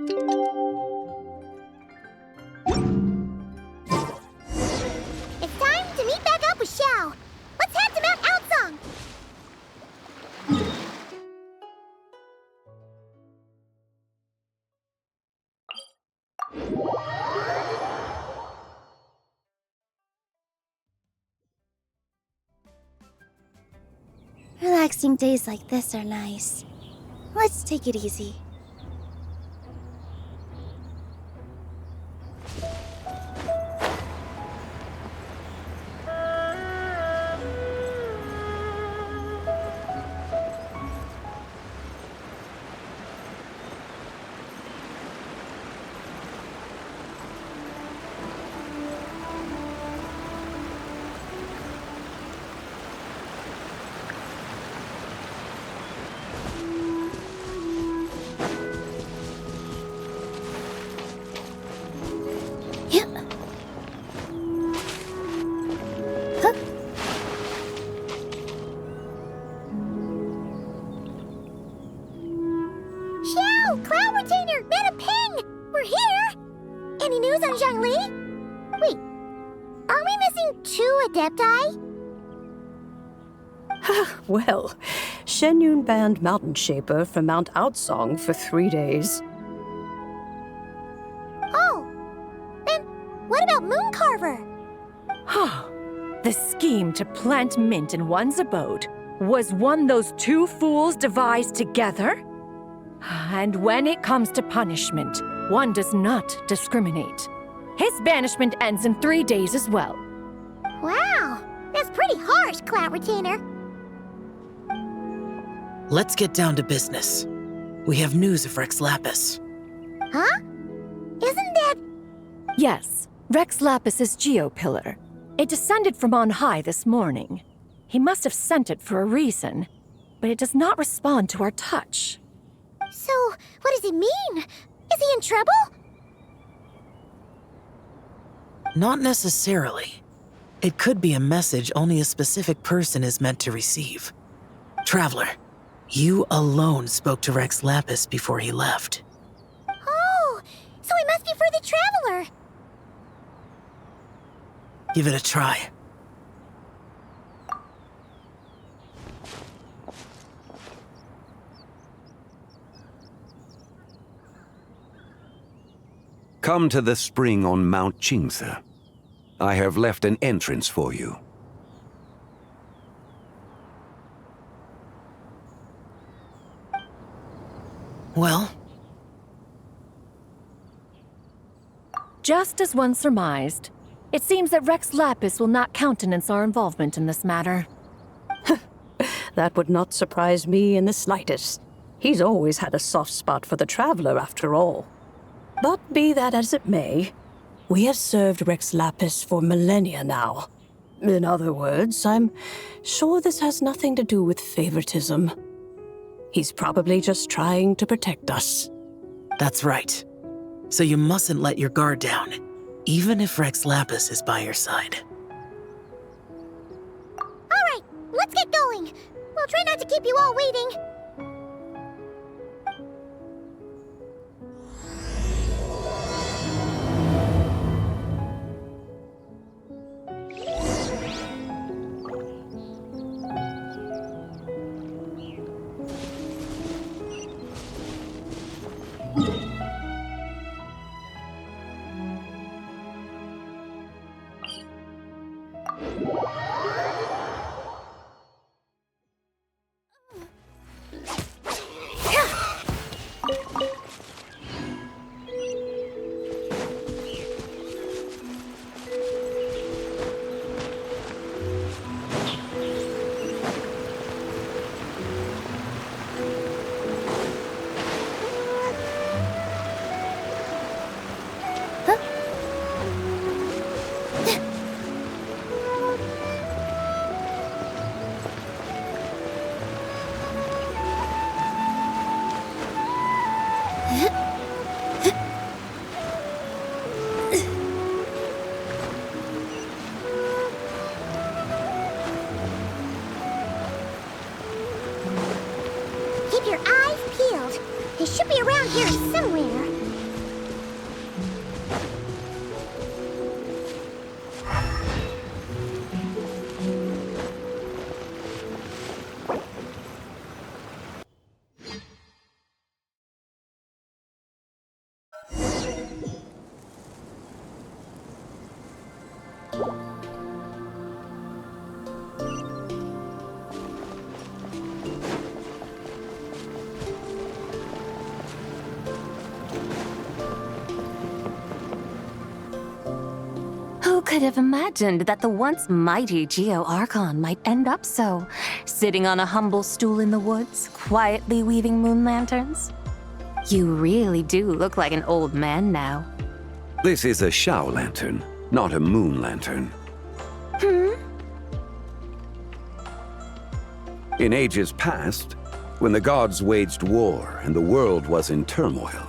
It's time to meet back up with Xiao. Let's head to Mount Outsong. Relaxing days like this are nice. Let's take it easy. Cloud Retainer! Madam Ping! We're here! Any news on Zhongli? Wait, are we missing 2 Adepti? Well, Shen Yun banned Mountain Shaper from Mount Outsong for 3 days. Oh, then what about Mooncarver? The scheme to plant mint in one's abode was one those 2 fools devised together? And when it comes to punishment, one does not discriminate. His banishment ends in 3 days as well. Wow, that's pretty harsh, Cloud Retainer. Let's get down to business. We have news of Rex Lapis. Huh? Isn't that... Yes, Rex Lapis's Geopillar. It descended from on high this morning. He must have sent it for a reason, but it does not respond to our touch. So, what does it mean? Is he in trouble? Not necessarily. It could be a message only a specific person is meant to receive. Traveler, you alone spoke to Rex Lapis before he left. Oh, so it must be for the Traveler. Give it a try. Come to the spring on Mount Qingse. I have left an entrance for you. Well? Just as one surmised, it seems that Rex Lapis will not countenance our involvement in this matter. That would not surprise me in the slightest. He's always had a soft spot for the Traveler, after all. But be that as it may, we have served Rex Lapis for millennia now. In other words, I'm sure this has nothing to do with favoritism. He's probably just trying to protect us. That's right. So you mustn't let your guard down, even if Rex Lapis is by your side. All right, let's get going. We'll try not to keep you all waiting. Keep your eyes peeled. They should be around here somewhere. could have imagined that the once mighty Geo Archon might end up so, sitting on a humble stool in the woods, quietly weaving moon lanterns? You really do look like an old man now. This is a Shao lantern, not a moon lantern. In ages past, when the gods waged war and the world was in turmoil,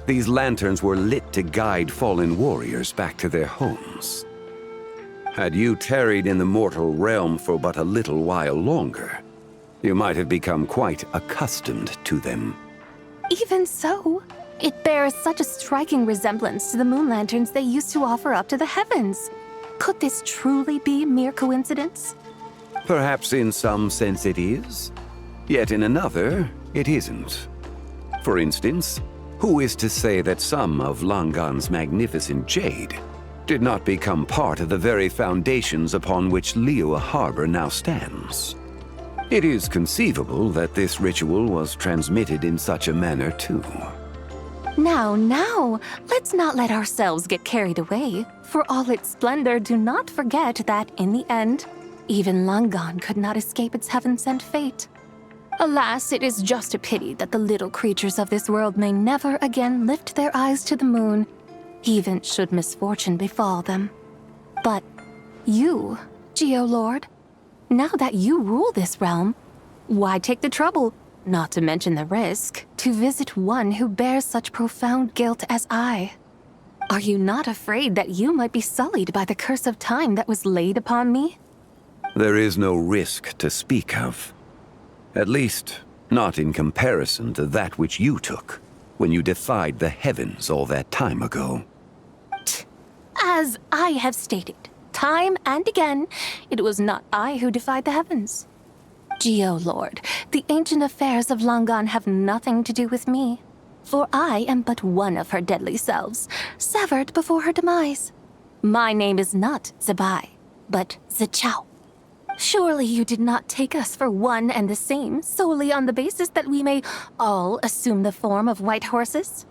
these lanterns were lit to guide fallen warriors back to their homes. Had you tarried in the mortal realm for but a little while longer, you might have become quite accustomed to them. Even so, it bears such a striking resemblance to the moon lanterns they used to offer up to the heavens. Could this truly be mere coincidence? Perhaps in some sense it is, yet in another, it isn't. For instance, who is to say that some of Langan's magnificent jade did not become part of the very foundations upon which Liyue Harbor now stands? It is conceivable that this ritual was transmitted in such a manner too. Now, let's not let ourselves get carried away. For all its splendor, do not forget that, in the end, even Langan could not escape its heaven-sent fate. Alas, it is just a pity that the little creatures of this world may never again lift their eyes to the moon, even should misfortune befall them. But you, Geo-Lord, now that you rule this realm, why take the trouble, not to mention the risk, to visit one who bears such profound guilt as I? Are you not afraid that you might be sullied by the curse of time that was laid upon me? There is no risk to speak of. At least, not in comparison to that which you took when you defied the heavens all that time ago. As I have stated, time and again, it was not I who defied the heavens. Geo-Lord, the ancient affairs of Langan have nothing to do with me, for I am but one of her deadly selves, severed before her demise. My name is not Zibai, but Zichao. Surely you did not take us for one and the same solely on the basis that we may all assume the form of white horses?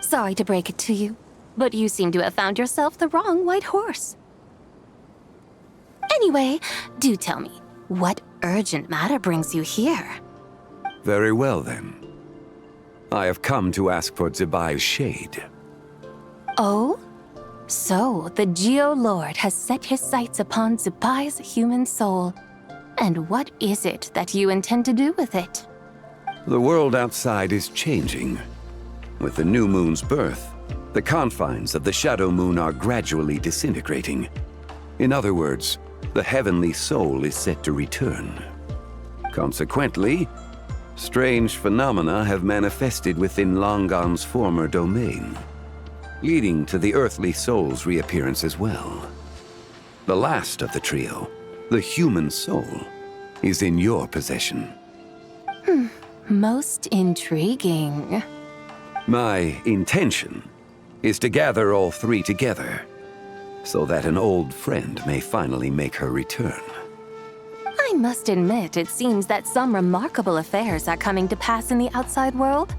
Sorry to break it to you, but you seem to have found yourself the wrong white horse. Anyway, do tell me, what urgent matter brings you here? Very well then. I have come to ask for Zibai's shade. Oh? So, the Geo-Lord has set his sights upon Zibai's human soul. And what is it that you intend to do with it? The world outside is changing. With the new moon's birth, the confines of the shadow moon are gradually disintegrating. In other words, the heavenly soul is set to return. Consequently, strange phenomena have manifested within Langan's former domain, leading to the earthly soul's reappearance as well. The last of the trio, the human soul, is in your possession. Most intriguing. My intention is to gather all three together, so that an old friend may finally make her return. I must admit, it seems that some remarkable affairs are coming to pass in the outside world.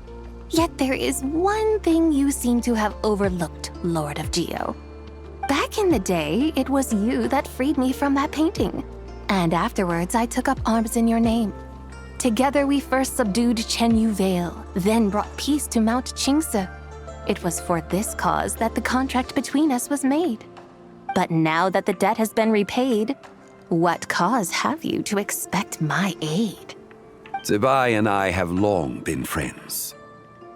Yet there is one thing you seem to have overlooked, Lord of Geo. Back in the day, it was you that freed me from that painting. And afterwards, I took up arms in your name. Together we first subdued Chenyu Vale, then brought peace to Mount Qingse. It was for this cause that the contract between us was made. But now that the debt has been repaid, what cause have you to expect my aid? Zibai and I have long been friends.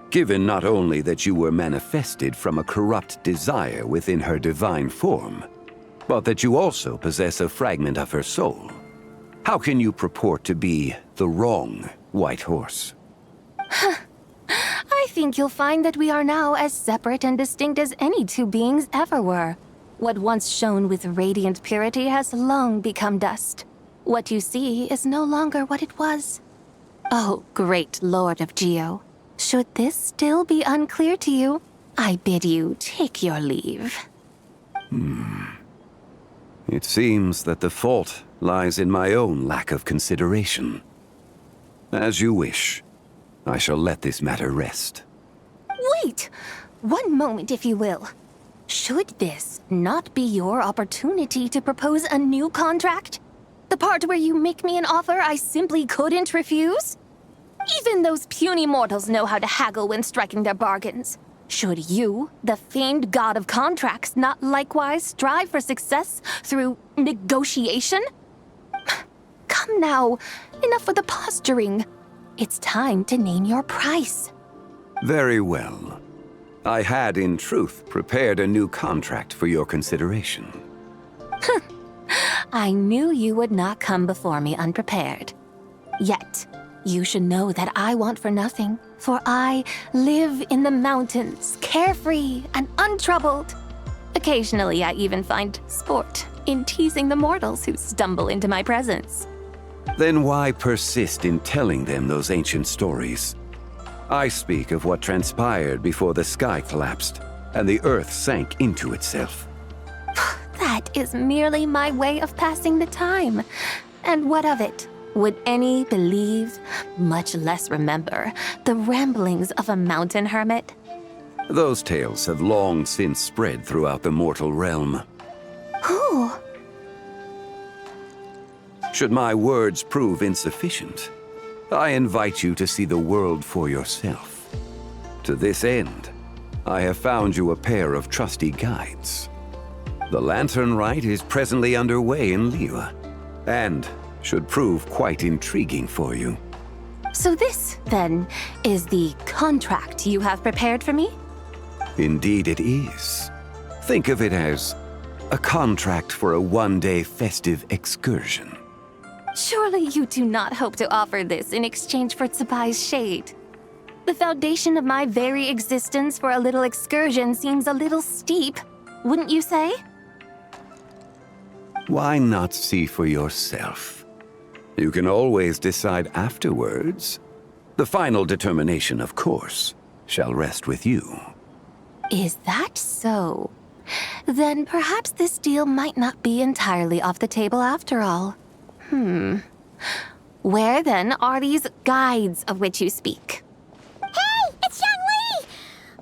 Given not only that you were manifested from a corrupt desire within her divine form, but that you also possess a fragment of her soul, how can you purport to be the wrong white horse? I think you'll find that we are now as separate and distinct as any two beings ever were. What once shone with radiant purity has long become dust. What you see is no longer what it was. Oh, great Lord of Geo. Should this still be unclear to you, I bid you take your leave. It seems that the fault lies in my own lack of consideration. As you wish. I shall let this matter rest. Wait! One moment, if you will. Should this not be your opportunity to propose a new contract? The part where you make me an offer I simply couldn't refuse? Even those puny mortals know how to haggle when striking their bargains. Should you, the famed god of contracts, not likewise strive for success through negotiation? Come now, enough with the posturing. It's time to name your price. Very well. I had, in truth, prepared a new contract for your consideration. I knew you would not come before me unprepared. Yet, you should know that I want for nothing, for I live in the mountains, carefree and untroubled. Occasionally, I even find sport in teasing the mortals who stumble into my presence. Then why persist in telling them those ancient stories? I speak of what transpired before the sky collapsed and the earth sank into itself. That is merely my way of passing the time. And what of it? Would any believe, much less remember, the ramblings of a mountain hermit? Those tales have long since spread throughout the mortal realm. Who? Should my words prove insufficient, I invite you to see the world for yourself. To this end, I have found you a pair of trusty guides. The lantern rite is presently underway in Liyue, and should prove quite intriguing for you. So this, then, is the contract you have prepared for me? Indeed it is. Think of it as a contract for a one-day festive excursion. Surely you do not hope to offer this in exchange for Zibai's shade. The foundation of my very existence for a little excursion seems a little steep, wouldn't you say? Why not see for yourself? You can always decide afterwards. The final determination, of course, shall rest with you. Is that so? Then perhaps this deal might not be entirely off the table after all. Where then are these guides of which you speak? Hey, it's Zhongli!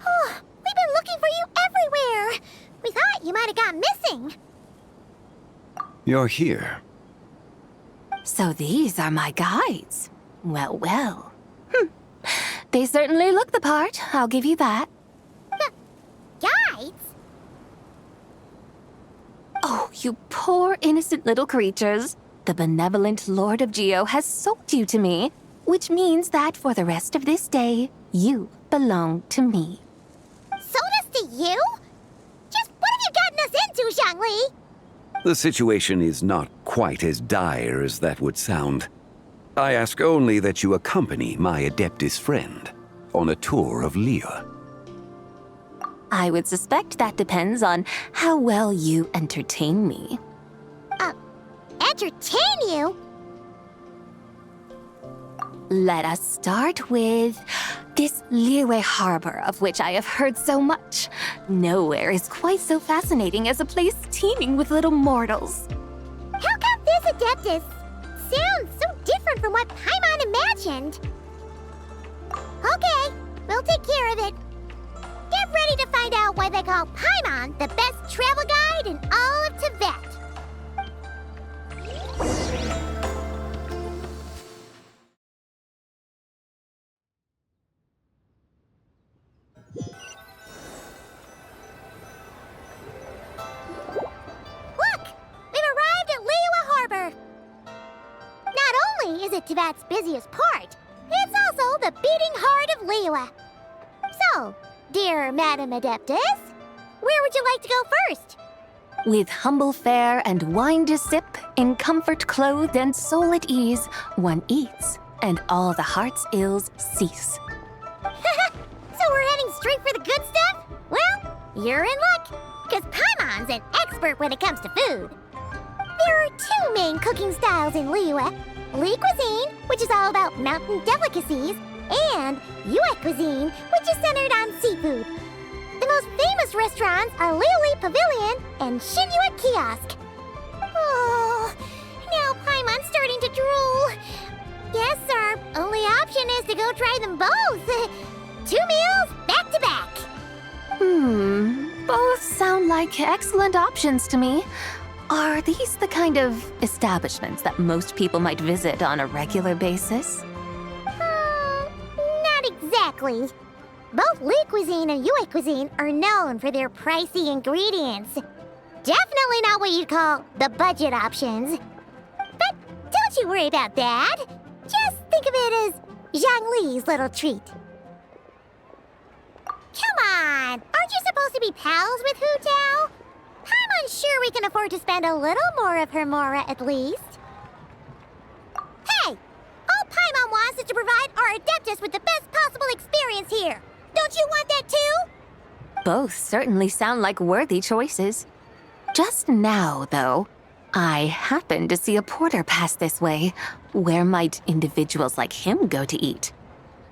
Oh, we've been looking for you everywhere. We thought you might have gone missing. You're here. So these are my guides. Well, well. They certainly look the part, I'll give you that. Guides? Oh, you poor innocent little creatures. The benevolent Lord of Geo has sold you to me, which means that for the rest of this day, you belong to me. Sold us to you? Just what have you gotten us into, Zhongli? The situation is not quite as dire as that would sound. I ask only that you accompany my Adeptus friend on a tour of Liyue. I would suspect that depends on how well you entertain me. Entertain you? Let us start with this Liyue harbor of which I have heard so much. Nowhere is quite so fascinating as a place teeming with little mortals. How come this Adeptus sounds so different from what Paimon imagined? Okay, we'll take care of it. Get ready to find out why they call Paimon the best travel guide in all of Tibet. Look! We've arrived at Liyue Harbor. Not only is it Tibet's busiest port, it's also the beating heart of Liyue. So, dear Madam Adeptus, where would you like to go first? With humble fare and wine to sip, in comfort clothed and soul at ease, one eats, and all the heart's ills cease. So we're heading straight for the good stuff? Well, you're in luck, because Paimon's an expert when it comes to food. There are two main cooking styles in Liyue. Li cuisine, which is all about mountain delicacies, and Yue cuisine, which is centered on seafood. The most famous restaurants are Liyue Pavilion and Shinyue Kiosk. Oh, now Paimon's starting to drool. Yes, our only option is to go try them both. 2 meals back to back. Both sound like excellent options to me. Are these the kind of establishments that most people might visit on a regular basis? Not exactly. Both Lee cuisine and Yue cuisine are known for their pricey ingredients. Definitely not what you'd call the budget options. But don't you worry about that. Just think of it as Zhang Li's little treat. Come on! Aren't you supposed to be pals with Hu Tao? I'm unsure we can afford to spend a little more of her mora at least. Hey! All Paimon wants is to provide our Adeptus with the best possible experience here. Don't you want that too? Both certainly sound like worthy choices. Just now, though, I happened to see a porter pass this way. Where might individuals like him go to eat?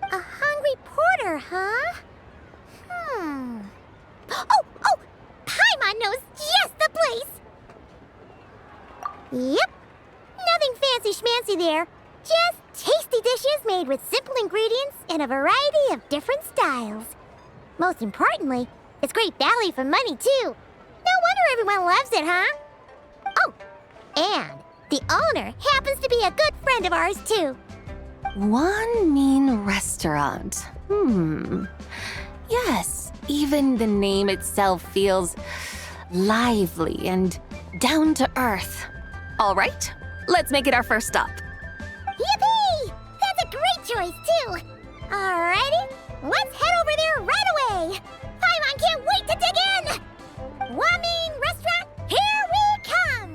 A hungry porter, huh? Oh! Paimon knows just the place! Yep. Nothing fancy schmancy there. Just tasty dishes made with simple ingredients in a variety of different styles. Most importantly, it's great value for money, too. No wonder everyone loves it, huh? Oh, and the owner happens to be a good friend of ours, too. One mean restaurant. Yes, even the name itself feels lively and down to earth. All right, let's make it our first stop. Yippee! That's a great choice, too. Alrighty, let's head over there right away. Paimon can't wait to dig in. Wamin Restaurant, here we come.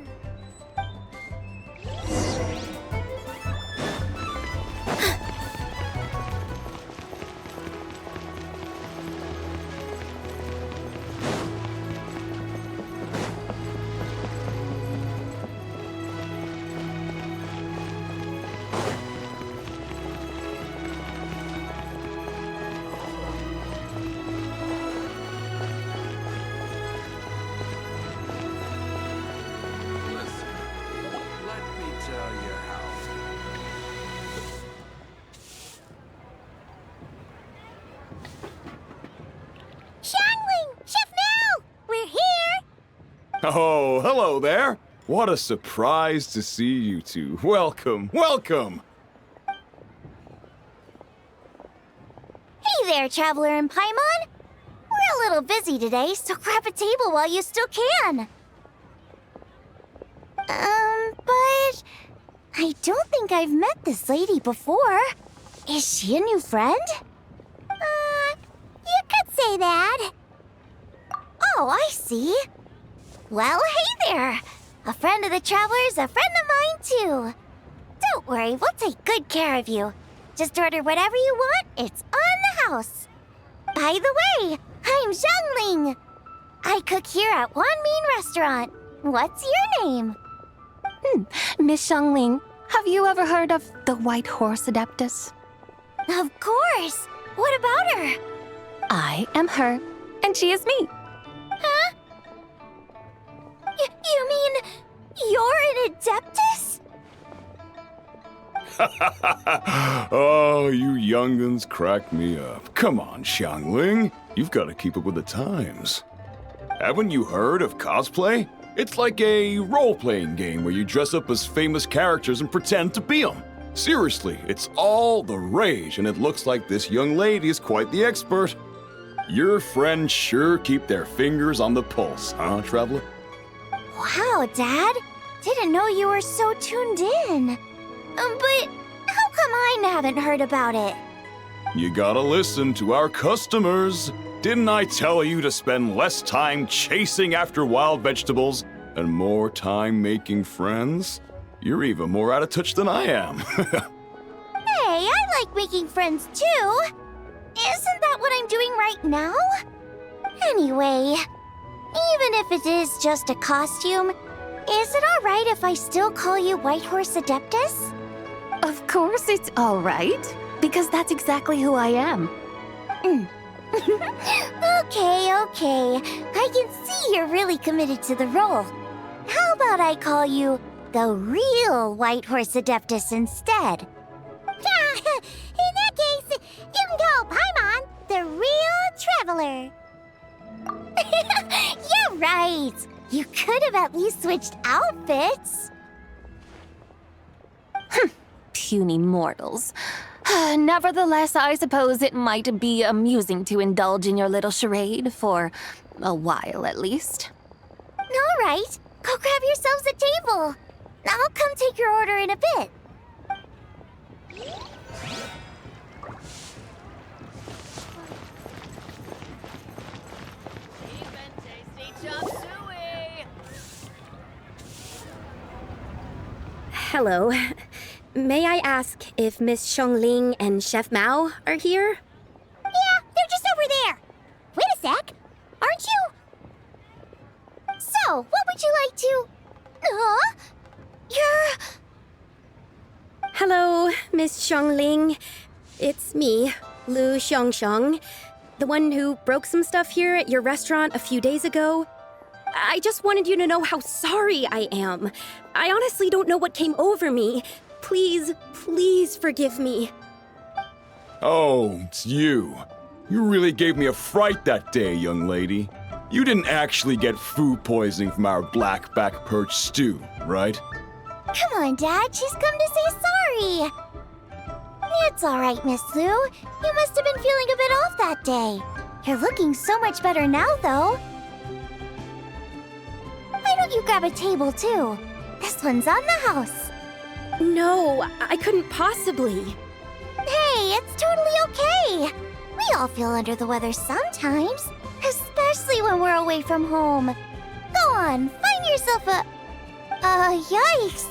Oh, hello there. What a surprise to see you two. Welcome, welcome. Hey there, Traveler and Paimon. We're a little busy today, so grab a table while you still can. But I don't think I've met this lady before. Is she a new friend? You could say that. Oh, I see. Well, hey there. A friend of the Traveler's a friend of mine, too. Don't worry, we'll take good care of you. Just order whatever you want, it's on the house. By the way, I'm Zhangling. I cook here at Wan Min Restaurant. What's your name? Miss Xiangling, have you ever heard of the White Horse Adeptus? Of course. What about her? I am her, and she is me. Huh? You mean you're an Adeptus? Oh, you young'uns crack me up. Come on, Xiangling. You've got to keep up with the times. Haven't you heard of cosplay? It's like a role-playing game where you dress up as famous characters and pretend to be them. Seriously, it's all the rage, and it looks like this young lady is quite the expert. Your friends sure keep their fingers on the pulse, huh, Traveler? Wow, Dad. Didn't know you were so tuned in. But how come I haven't heard about it? You gotta listen to our customers. Didn't I tell you to spend less time chasing after wild vegetables and more time making friends? You're even more out of touch than I am. Hey, I like making friends too. Isn't that what I'm doing right now? Anyway, even if it is just a costume, is it alright if I still call you White Horse Adeptus? Of course it's all right, because that's exactly who I am. Okay. I can see you're really committed to the role. How about I call you the real White Horse Adeptus instead? In that case, you can call Paimon the real Traveler. right. You could have at least switched outfits. Puny mortals. Nevertheless, I suppose it might be amusing to indulge in your little charade for a while at least. All right, go grab yourselves a table. I'll come take your order in a bit. Hello. May I ask if Miss Xiongling and Chef Mao are here? Yeah, they're just over there. Wait a sec. Aren't you? So, what would you like to... Huh? You're... Hello, Miss Xiongling. It's me, Lu Xiongxiong, the one who broke some stuff here at your restaurant a few days ago. I just wanted you to know how sorry I am. I honestly don't know what came over me. Please, please forgive me. Oh, it's you. You really gave me a fright that day, young lady. You didn't actually get food poisoning from our black-back perch stew, right? Come on, Dad. She's come to say sorry. It's all right, Miss Lu. You must have been feeling a bit off that day. You're looking so much better now, though. Why don't you grab a table, too? This one's on the house. No, I couldn't possibly. Hey, it's totally okay. We all feel under the weather sometimes, especially when we're away from home. Go on, find yourself a... yikes.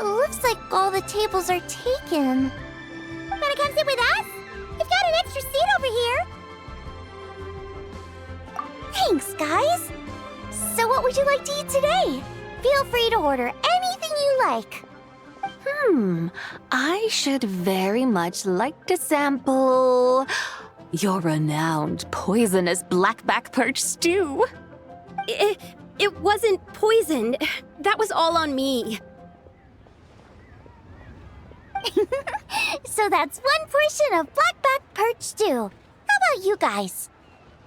Looks like all the tables are taken. Wanna come sit with us? We've got an extra seat over here. Thanks, guys. So what would you like to eat today? Feel free to order anything you like. I should very much like to sample your renowned poisonous blackback perch stew. It wasn't poisoned. That was all on me. So that's one portion of blackback perch stew. How about you guys?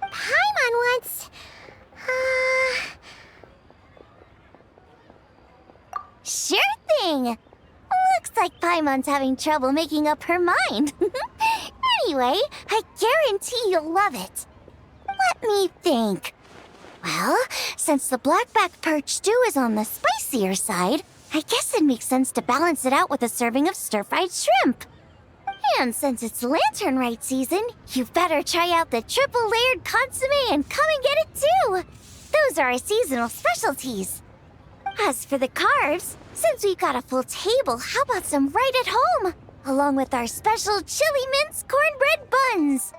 Paimon wants... Sure thing! Looks like Paimon's having trouble making up her mind. Anyway, I guarantee you'll love it. Let me think. Well, since the blackback perch stew is on the spicier side, I guess it makes sense to balance it out with a serving of stir-fried shrimp. And since it's lantern rite season, you better try out the triple-layered consomme and come and get it too. Those are our seasonal specialties. As for the carbs, since we've got a full table, how about some right at home? Along with our special chili mince cornbread buns.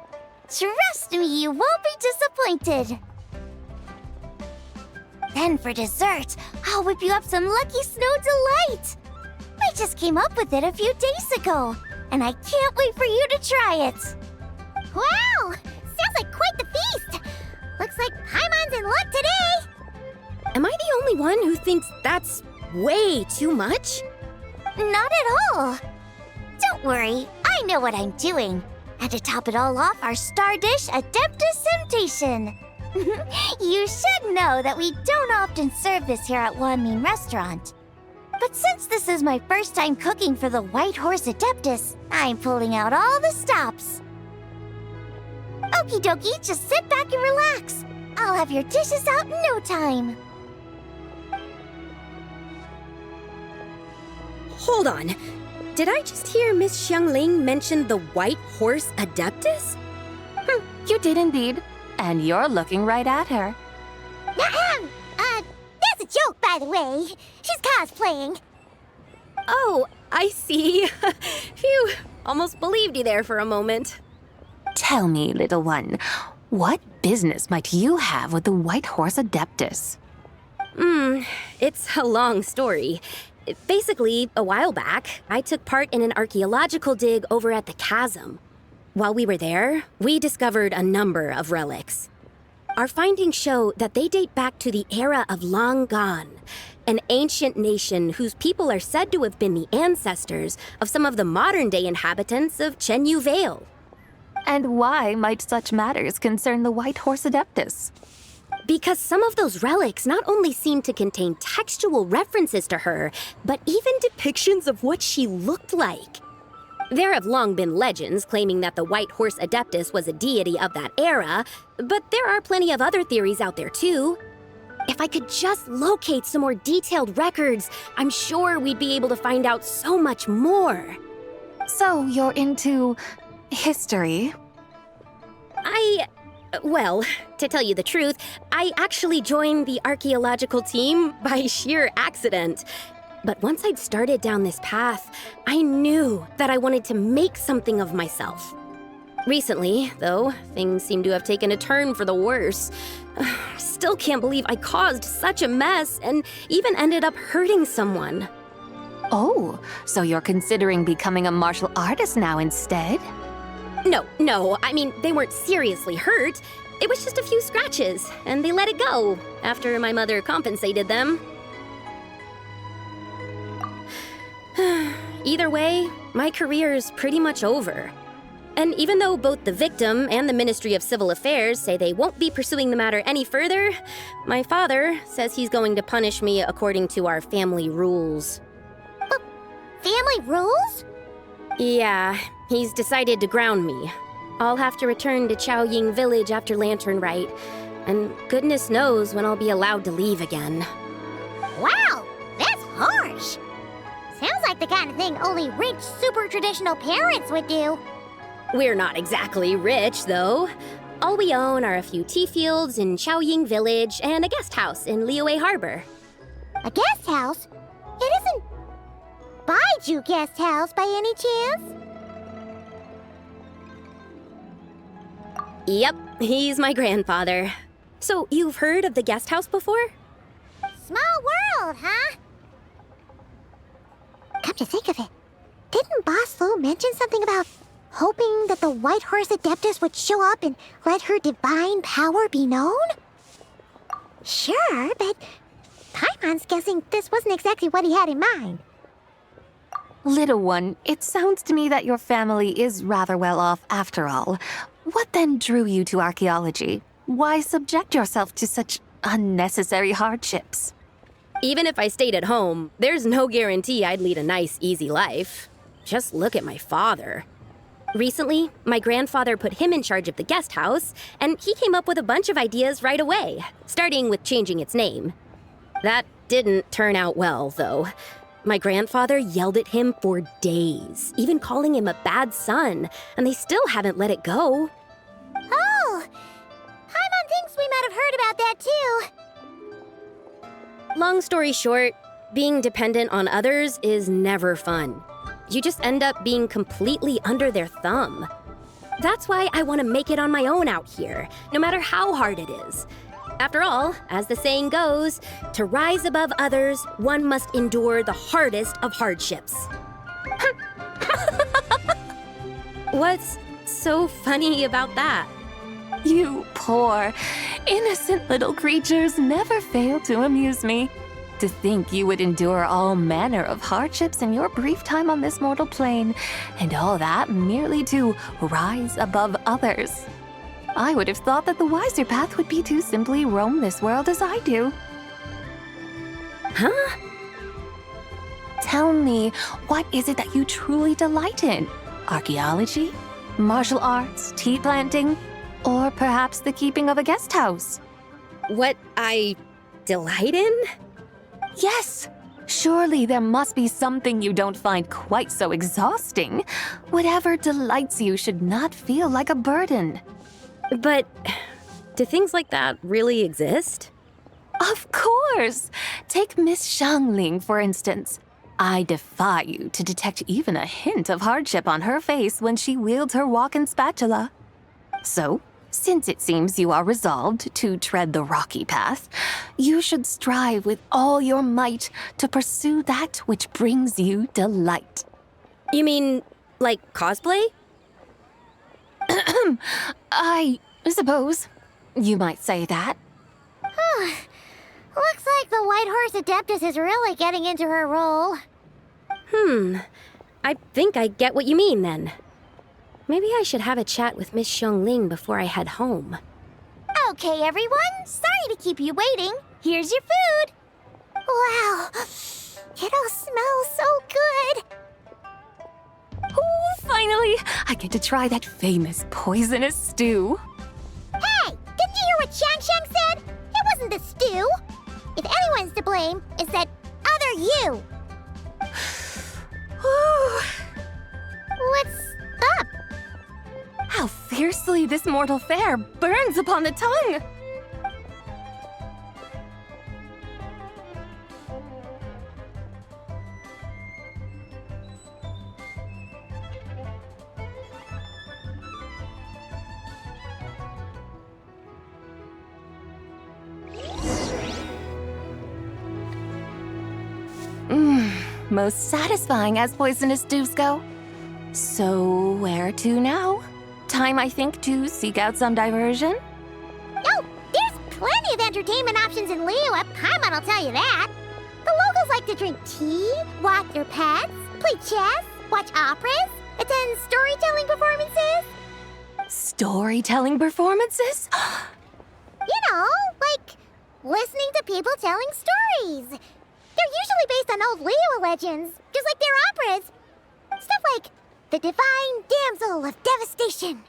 Trust me, you won't be disappointed. Then for dessert, I'll whip you up some Lucky Snow Delight. I just came up with it a few days ago, and I can't wait for you to try it. Wow! Sounds like quite the feast. Looks like Paimon's in luck today. Am I the only one who thinks that's way too much? Not at all. Don't worry, I know what I'm doing. And to top it all off, our star dish, Adeptus Temptation. You should know that we don't often serve this here at Wanmin Restaurant. But since this is my first time cooking for the White Horse Adeptus, I'm pulling out all the stops. Okie dokie, just sit back and relax. I'll have your dishes out in no time. Hold on. Did I just hear Miss Xiongling mention the White Horse Adeptus? You did indeed. And you're looking right at her. That's a joke, by the way. She's cosplaying. Oh, I see. Phew, almost believed you there for a moment. Tell me, little one, what business might you have with the White Horse Adeptus? It's a long story. Basically, a while back, I took part in an archaeological dig over at the chasm. While we were there, we discovered a number of relics. Our findings show that they date back to the era of Long Gone, an ancient nation whose people are said to have been the ancestors of some of the modern-day inhabitants of Chenyu Vale. And why might such matters concern the White Horse Adeptus? Because some of those relics not only seem to contain textual references to her, but even depictions of what she looked like. There have long been legends claiming that the White Horse Adeptus was a deity of that era, but there are plenty of other theories out there too. If I could just locate some more detailed records, I'm sure we'd be able to find out so much more. So you're into history? Well, to tell you the truth, I actually joined the archaeological team by sheer accident. But once I'd started down this path, I knew that I wanted to make something of myself. Recently, though, things seem to have taken a turn for the worse. Still can't believe I caused such a mess and even ended up hurting someone. Oh, so you're considering becoming a martial artist now instead? No, I mean, they weren't seriously hurt. It was just a few scratches, and they let it go after my mother compensated them. Either way, my career's pretty much over. And even though both the victim and the Ministry of Civil Affairs say they won't be pursuing the matter any further, my father says he's going to punish me according to our family rules. Family rules? Yeah, he's decided to ground me. I'll have to return to Chaoying Village after Lantern Rite, and goodness knows when I'll be allowed to leave again. Wow, that's harsh. Sounds like the kind of thing only rich, super traditional parents would do. We're not exactly rich, though. All we own are a few tea fields in Chaoying Village and a guest house in Liyue Harbor. A guest house? It isn't Baiju Guest House by any chance? Yep, he's my grandfather. So you've heard of the guest house before? Small world, huh? Come to think of it, didn't Boss Lu mention something about hoping that the White Horse Adeptus would show up and let her divine power be known? Sure, but Paimon's guessing this wasn't exactly what he had in mind. Little one, it sounds to me that your family is rather well off after all. What then drew you to archaeology? Why subject yourself to such unnecessary hardships? Even if I stayed at home, there's no guarantee I'd lead a nice, easy life. Just look at my father. Recently, my grandfather put him in charge of the guest house, and he came up with a bunch of ideas right away, starting with changing its name. That didn't turn out well, though. My grandfather yelled at him for days, even calling him a bad son, and they still haven't let it go. Oh, Paimon thinks we might have heard about that too. Long story short, being dependent on others is never fun. You just end up being completely under their thumb. That's why I want to make it on my own out here, no matter how hard it is. After all, as the saying goes, to rise above others, one must endure the hardest of hardships. What's so funny about that? You poor, innocent little creatures never fail to amuse me. To think you would endure all manner of hardships in your brief time on this mortal plane, and all that merely to rise above others. I would have thought that the wiser path would be to simply roam this world as I do. Huh? Tell me, what is it that you truly delight in? Archaeology? Martial arts? Tea planting? Or perhaps the keeping of a guest house? What I delight in? Yes! Surely there must be something you don't find quite so exhausting. Whatever delights you should not feel like a burden. But do things like that really exist? Of course! Take Miss Xiangling, for instance. I defy you to detect even a hint of hardship on her face when she wields her walking spatula. So, since it seems you are resolved to tread the rocky path, you should strive with all your might to pursue that which brings you delight. You mean, like cosplay? I suppose you might say that. Looks like the White Horse Adeptus is really getting into her role. I think I get what you mean then. Maybe I should have a chat with Miss Xiangling before I head home. Okay, everyone. Sorry to keep you waiting. Here's your food. Wow. It all smells so good. Oh, finally! I get to try that famous poisonous stew. Hey, didn't you hear what Shang said? It wasn't the stew. If anyone's to blame, it's that other you. What's up? How fiercely this mortal fare burns upon the tongue! Most satisfying as poisonous stews go. So, where to now? Time, I think, to seek out some diversion? Oh, there's plenty of entertainment options in Liyue. Paimon will tell you that. The locals like to drink tea, walk their pets, play chess, watch operas, attend storytelling performances. Storytelling performances? You know, like listening to people telling stories. They're usually based on old Liyue legends, just like their operas. Stuff like the Divine Damsel of Devastation,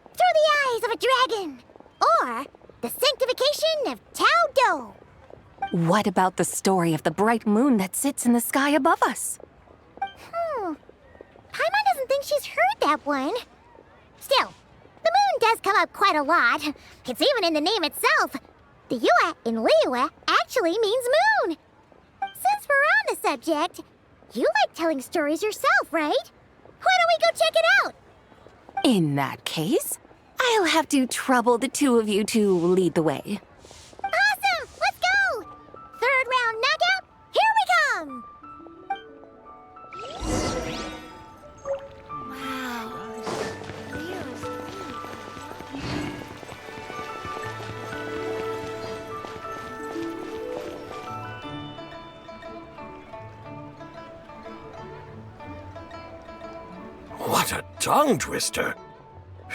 Through the Eyes of a Dragon, or the Sanctification of Tao Do. What about the story of the bright moon that sits in the sky above us? Paimon doesn't think she's heard that one. Still, the moon does come up quite a lot. It's even in the name itself. The Yue in Liyue actually means moon. Since we're on the subject, you like telling stories yourself, right? Why don't we go check it out? In that case, I'll have to trouble the two of you to lead the way. Awesome! Let's go! Third round knockout, here we come! Wow. What a tongue twister!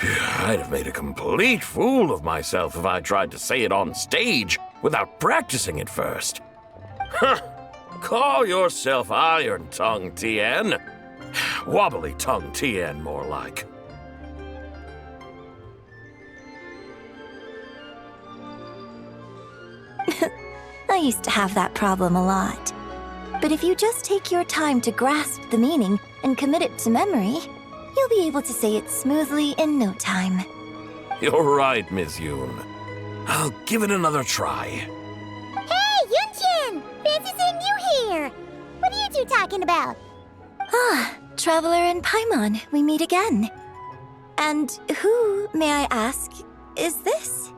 I'd have made a complete fool of myself if I tried to say it on stage without practicing it first. Huh! Call yourself Iron Tongue, Tien. Wobbly Tongue, Tien, more like. I used to have that problem a lot. But if you just take your time to grasp the meaning and commit it to memory, you'll be able to say it smoothly in no time. You're right, Miss Yoon. I'll give it another try. Hey, Yunchin! Fancy seeing you here! What are you two talking about? Ah, Traveler and Paimon, we meet again. And who, may I ask, is this?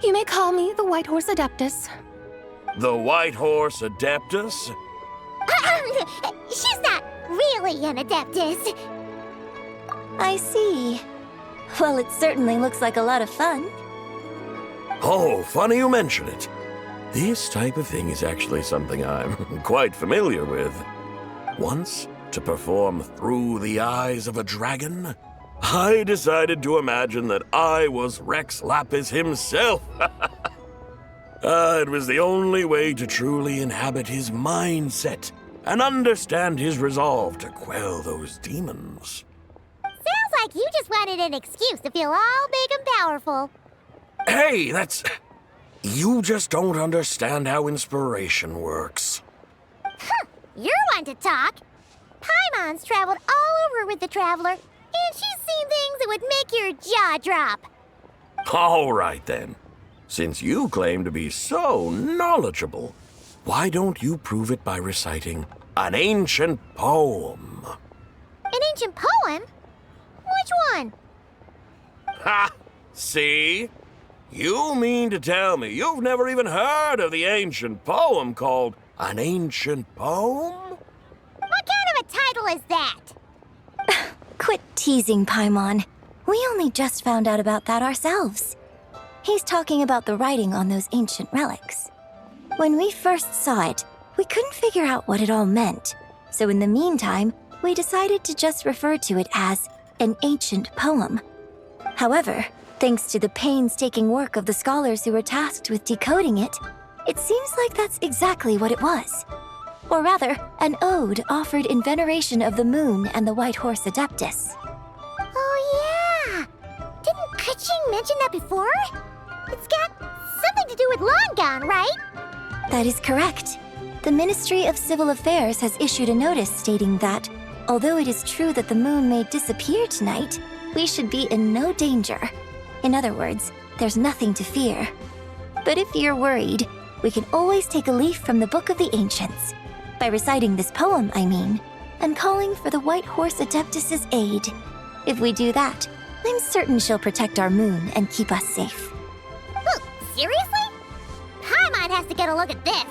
You may call me the White Horse Adeptus. The White Horse Adeptus? She's not really an Adeptus. I see. Well, it certainly looks like a lot of fun. Oh, funny you mention it. This type of thing is actually something I'm quite familiar with. Once, to perform Through the Eyes of a Dragon, I decided to imagine that I was Rex Lapis himself. It was the only way to truly inhabit his mindset and understand his resolve to quell those demons. Sounds like you just wanted an excuse to feel all big and powerful. Hey, you just don't understand how inspiration works. You're one to talk. Paimon's traveled all over with the Traveler, and she's seen things that would make your jaw drop. All right, then. Since you claim to be so knowledgeable, why don't you prove it by reciting an ancient poem? An ancient poem? Which one? Ha! See? You mean to tell me you've never even heard of the ancient poem called An Ancient Poem? What kind of a title is that? Quit teasing, Paimon. We only just found out about that ourselves. He's talking about the writing on those ancient relics. When we first saw it, we couldn't figure out what it all meant. So in the meantime, we decided to just refer to it as an ancient poem. However, Thanks to the painstaking work of the scholars who were tasked with decoding it, it seems like that's exactly what it was. Or rather, an ode offered in veneration of the moon and the White Horse Adeptus. Oh, yeah! Didn't Kuching mention that before? It's got something to do with Longon, right? That is correct. The Ministry of Civil Affairs has issued a notice stating that, although it is true that the moon may disappear tonight, we should be in no danger. In other words, there's nothing to fear. But if you're worried, we can always take a leaf from the Book of the Ancients. By reciting this poem, I mean, and calling for the White Horse Adeptus' aid. If we do that, I'm certain she'll protect our moon and keep us safe. Seriously? Paimon has to get a look at this.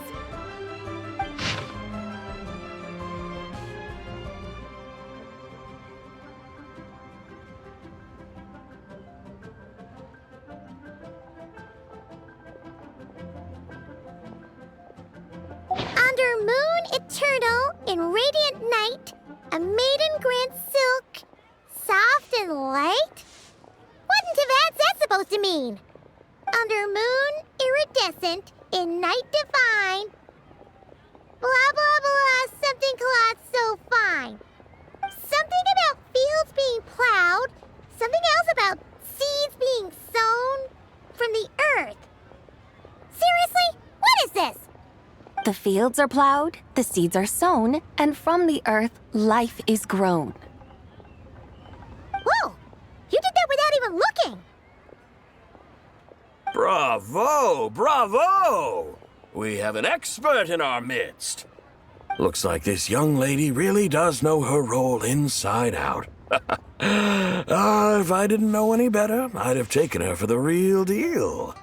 Under moon eternal, in radiant night, a maiden grants silk, soft and light? What in Tibet's that supposed to mean? Under moon iridescent, in night divine, blah blah blah, something cloth so fine. Something about fields being plowed, something else about seeds being sown from the earth. Seriously? What is this? The fields are plowed, the seeds are sown, and from the earth, life is grown. Whoa! You did that without even looking! Bravo! Bravo! We have an expert in our midst. Looks like this young lady really does know her role inside out. If I didn't know any better, I'd have taken her for the real deal.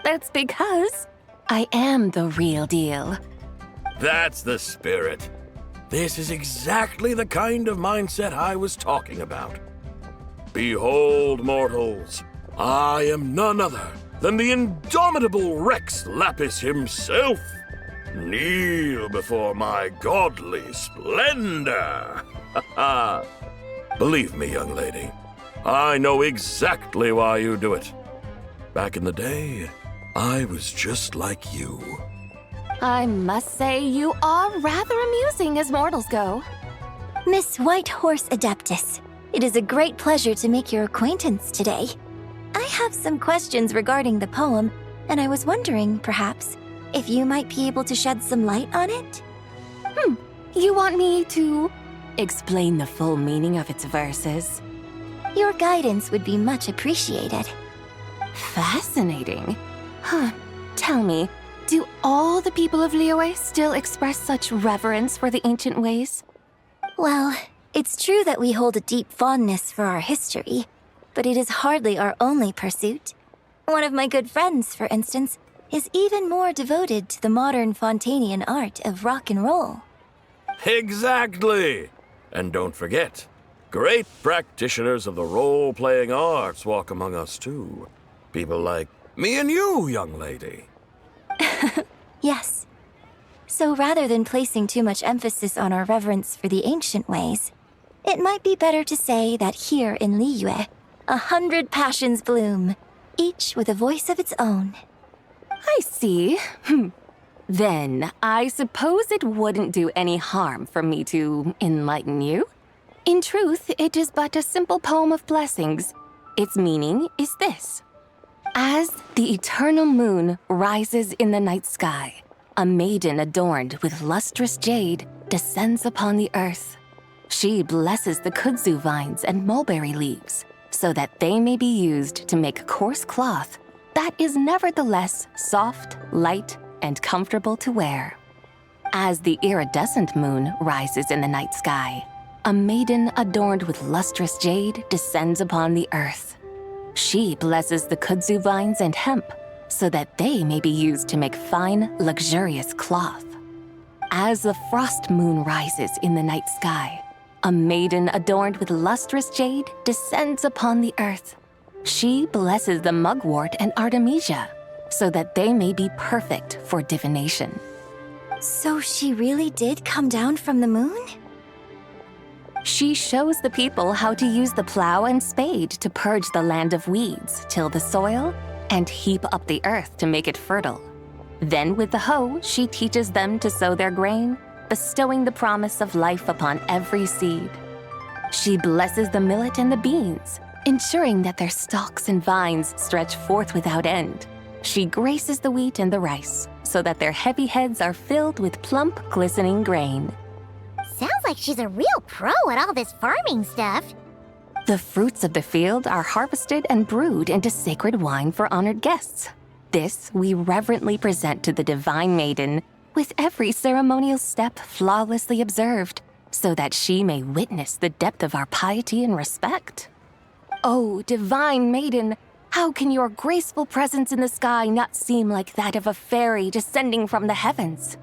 That's because I am the real deal. That's the spirit. This is exactly the kind of mindset I was talking about. Behold, mortals, I am none other than the indomitable Rex Lapis himself. Kneel before my godly splendor. Believe me, young lady, I know exactly why you do it. Back in the day, I was just like you. I must say you are rather amusing as mortals go. Miss White Horse Adeptus, it is a great pleasure to make your acquaintance today. I have some questions regarding the poem, and I was wondering, perhaps, if you might be able to shed some light on it? You want me to explain the full meaning of its verses? Your guidance would be much appreciated. Fascinating. Tell me, do all the people of Liyue still express such reverence for the ancient ways? Well, it's true that we hold a deep fondness for our history, but it is hardly our only pursuit. One of my good friends, for instance, is even more devoted to the modern Fontanian art of rock and roll. Exactly! And don't forget, great practitioners of the role-playing arts walk among us too. People like me and you, young lady. Yes. So rather than placing too much emphasis on our reverence for the ancient ways, it might be better to say that here in Liyue, 100 passions bloom, each with a voice of its own. I see. Then, I suppose it wouldn't do any harm for me to enlighten you. In truth, it is but a simple poem of blessings. Its meaning is this. As the eternal moon rises in the night sky, a maiden adorned with lustrous jade descends upon the earth. She blesses the kudzu vines and mulberry leaves so that they may be used to make coarse cloth that is nevertheless soft, light, and comfortable to wear. As the iridescent moon rises in the night sky, a maiden adorned with lustrous jade descends upon the earth. She blesses the kudzu vines and hemp so that they may be used to make fine, luxurious cloth. As the frost moon rises in the night sky, a maiden adorned with lustrous jade descends upon the earth. She blesses the mugwort and artemisia so that they may be perfect for divination. So she really did come down from the moon? She shows the people how to use the plow and spade to purge the land of weeds, till the soil, and heap up the earth to make it fertile. Then with the hoe, she teaches them to sow their grain, bestowing the promise of life upon every seed. She blesses the millet and the beans, ensuring that their stalks and vines stretch forth without end. She graces the wheat and the rice, so that their heavy heads are filled with plump, glistening grain. Sounds like she's a real pro at all this farming stuff. The fruits of the field are harvested and brewed into sacred wine for honored guests. This we reverently present to the divine maiden, with every ceremonial step flawlessly observed, so that she may witness the depth of our piety and respect. Oh, divine maiden, how can your graceful presence in the sky not seem like that of a fairy descending from the heavens?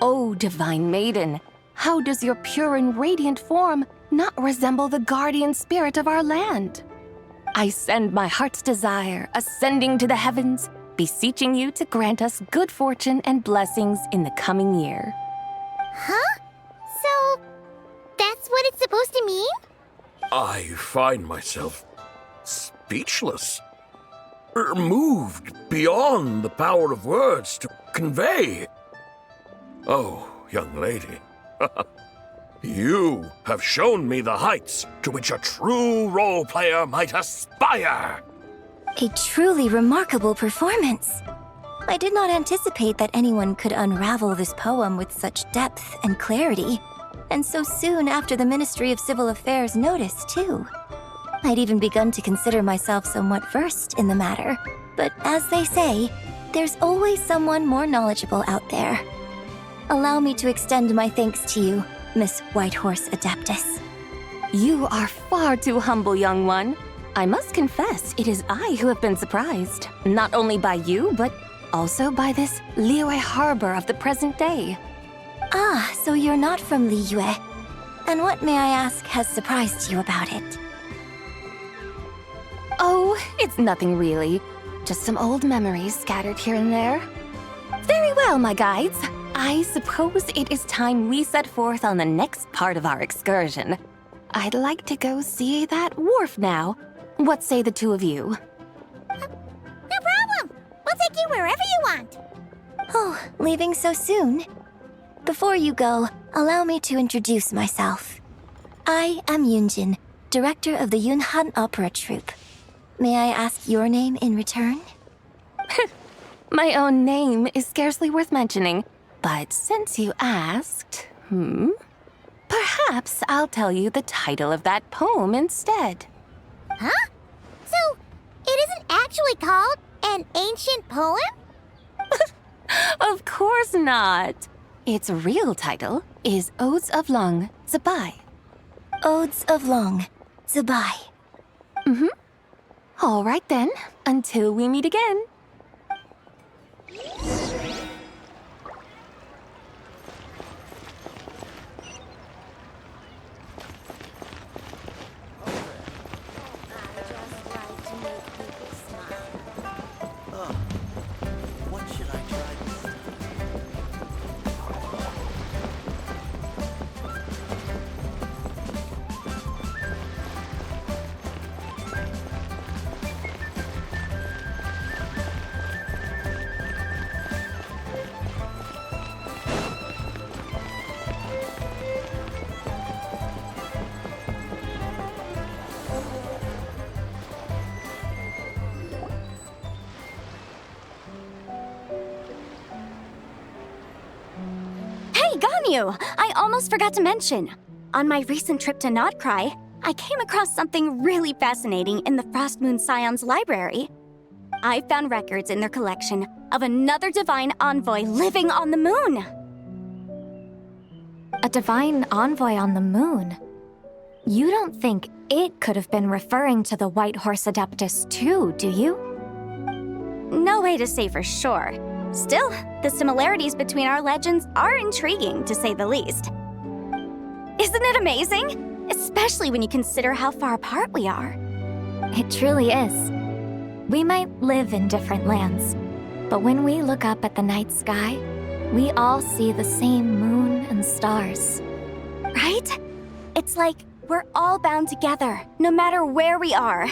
Oh, divine maiden, how does your pure and radiant form not resemble the guardian spirit of our land? I send my heart's desire, ascending to the heavens, beseeching you to grant us good fortune and blessings in the coming year. Huh? So, that's what it's supposed to mean? I find myself speechless, moved beyond the power of words to convey. Oh, young lady, you have shown me the heights to which a true role player might aspire. A truly remarkable performance. I did not anticipate that anyone could unravel this poem with such depth and clarity, and so soon after the Ministry of Civil Affairs noticed, too. I'd even begun to consider myself somewhat versed in the matter, but as they say, there's always someone more knowledgeable out there. Allow me to extend my thanks to you, Miss Whitehorse Adeptus. You are far too humble, young one. I must confess, it is I who have been surprised, not only by you, but also by this Liyue harbor of the present day. Ah, so you're not from Liyue. And what, may I ask, has surprised you about it? Oh, it's nothing really. Just some old memories scattered here and there. Very well, my guides. I suppose it is time we set forth on the next part of our excursion. I'd like to go see that wharf now. What say the two of you? No problem. We'll take you wherever you want. Oh, leaving so soon? Before you go, allow me to introduce myself. I am Yunjin, director of the Yunhan Opera Troupe. May I ask your name in return? My own name is scarcely worth mentioning, but since you asked, perhaps I'll tell you the title of that poem instead. Huh? So, it isn't actually called an ancient poem? Of course not. Its real title is Odes of Long, Zibai. Odes of Long, Zibai. All right then, until we meet again. I almost forgot to mention. On my recent trip to Notcry, I came across something really fascinating in the Frost Moon Scion's library. I found records in their collection of another divine envoy living on the moon. A divine envoy on the moon? You don't think it could have been referring to the White Horse Adeptus too, do you? No way to say for sure. Still, the similarities between our legends are intriguing, to say the least. Isn't it amazing? Especially when you consider how far apart we are. It truly is. We might live in different lands, but when we look up at the night sky, we all see the same moon and stars. Right? It's like we're all bound together, no matter where we are.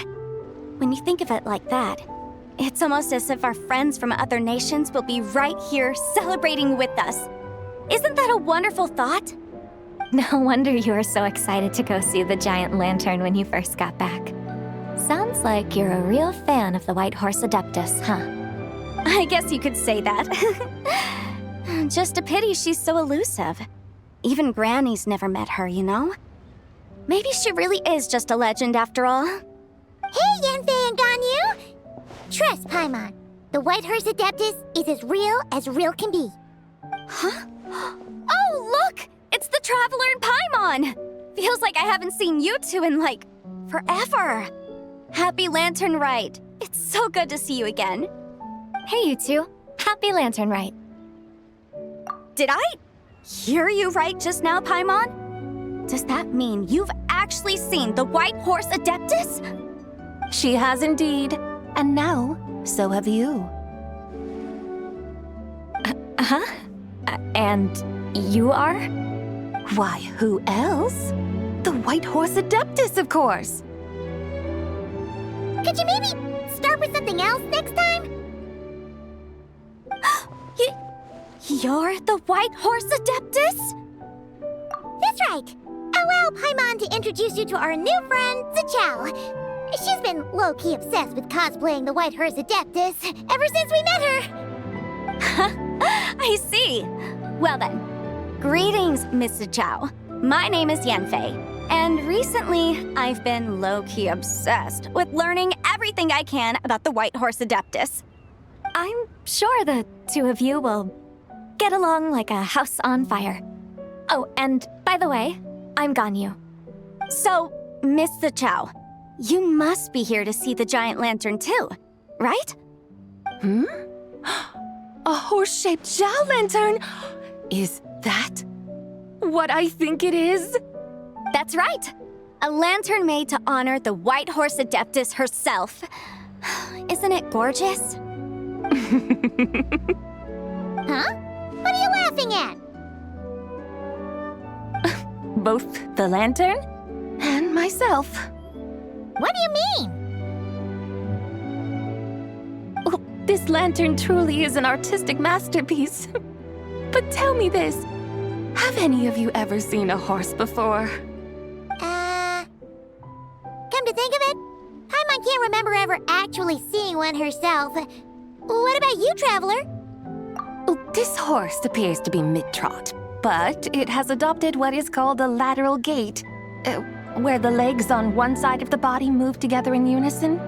When you think of it like that, it's almost as if our friends from other nations will be right here celebrating with us. Isn't that a wonderful thought? No wonder you were so excited to go see the giant lantern when you first got back. Sounds like you're a real fan of the White Horse Adeptus, huh? I guess you could say that. Just a pity she's so elusive. Even Granny's never met her, you know? Maybe she really is just a legend after all. Hey, Yanfei and Ganyu! Trust Paimon. The White Horse Adeptus is as real can be. Huh? Oh, look! It's the Traveler and Paimon! Feels like I haven't seen you two in, like, forever. Happy Lantern Rite. It's so good to see you again. Hey, you two. Happy Lantern Rite. Did I hear you right just now, Paimon? Does that mean you've actually seen the White Horse Adeptus? She has indeed. And now, so have you. And you are? Why, who else? The White Horse Adeptus, of course. Could you maybe start with something else next time? You're the White Horse Adeptus? That's right. Allow Paimon to introduce you to our new friend, Zichao. She's been low-key obsessed with cosplaying the White Horse Adeptus ever since we met her. I see. Well then, greetings, Miss Zichao. My name is Yanfei, and recently I've been low-key obsessed with learning everything I can about the White Horse Adeptus. I'm sure the two of you will get along like a house on fire. Oh, and by the way, I'm Ganyu. So, Miss Zichao, you must be here to see the giant lantern too, right? A horse-shaped Zhao lantern? Is that what I think it is? That's right. A lantern made to honor the White Horse Adeptus herself. Isn't it gorgeous? Huh? What are you laughing at? Both the lantern and myself. What do you mean? Oh, this lantern truly is an artistic masterpiece. But tell me this, have any of you ever seen a horse before? Come to think of it, Paimon can't remember ever actually seeing one herself. What about you, Traveler? Oh, this horse appears to be mid-trot, but it has adopted what is called a lateral gait, where the legs on one side of the body move together in unison.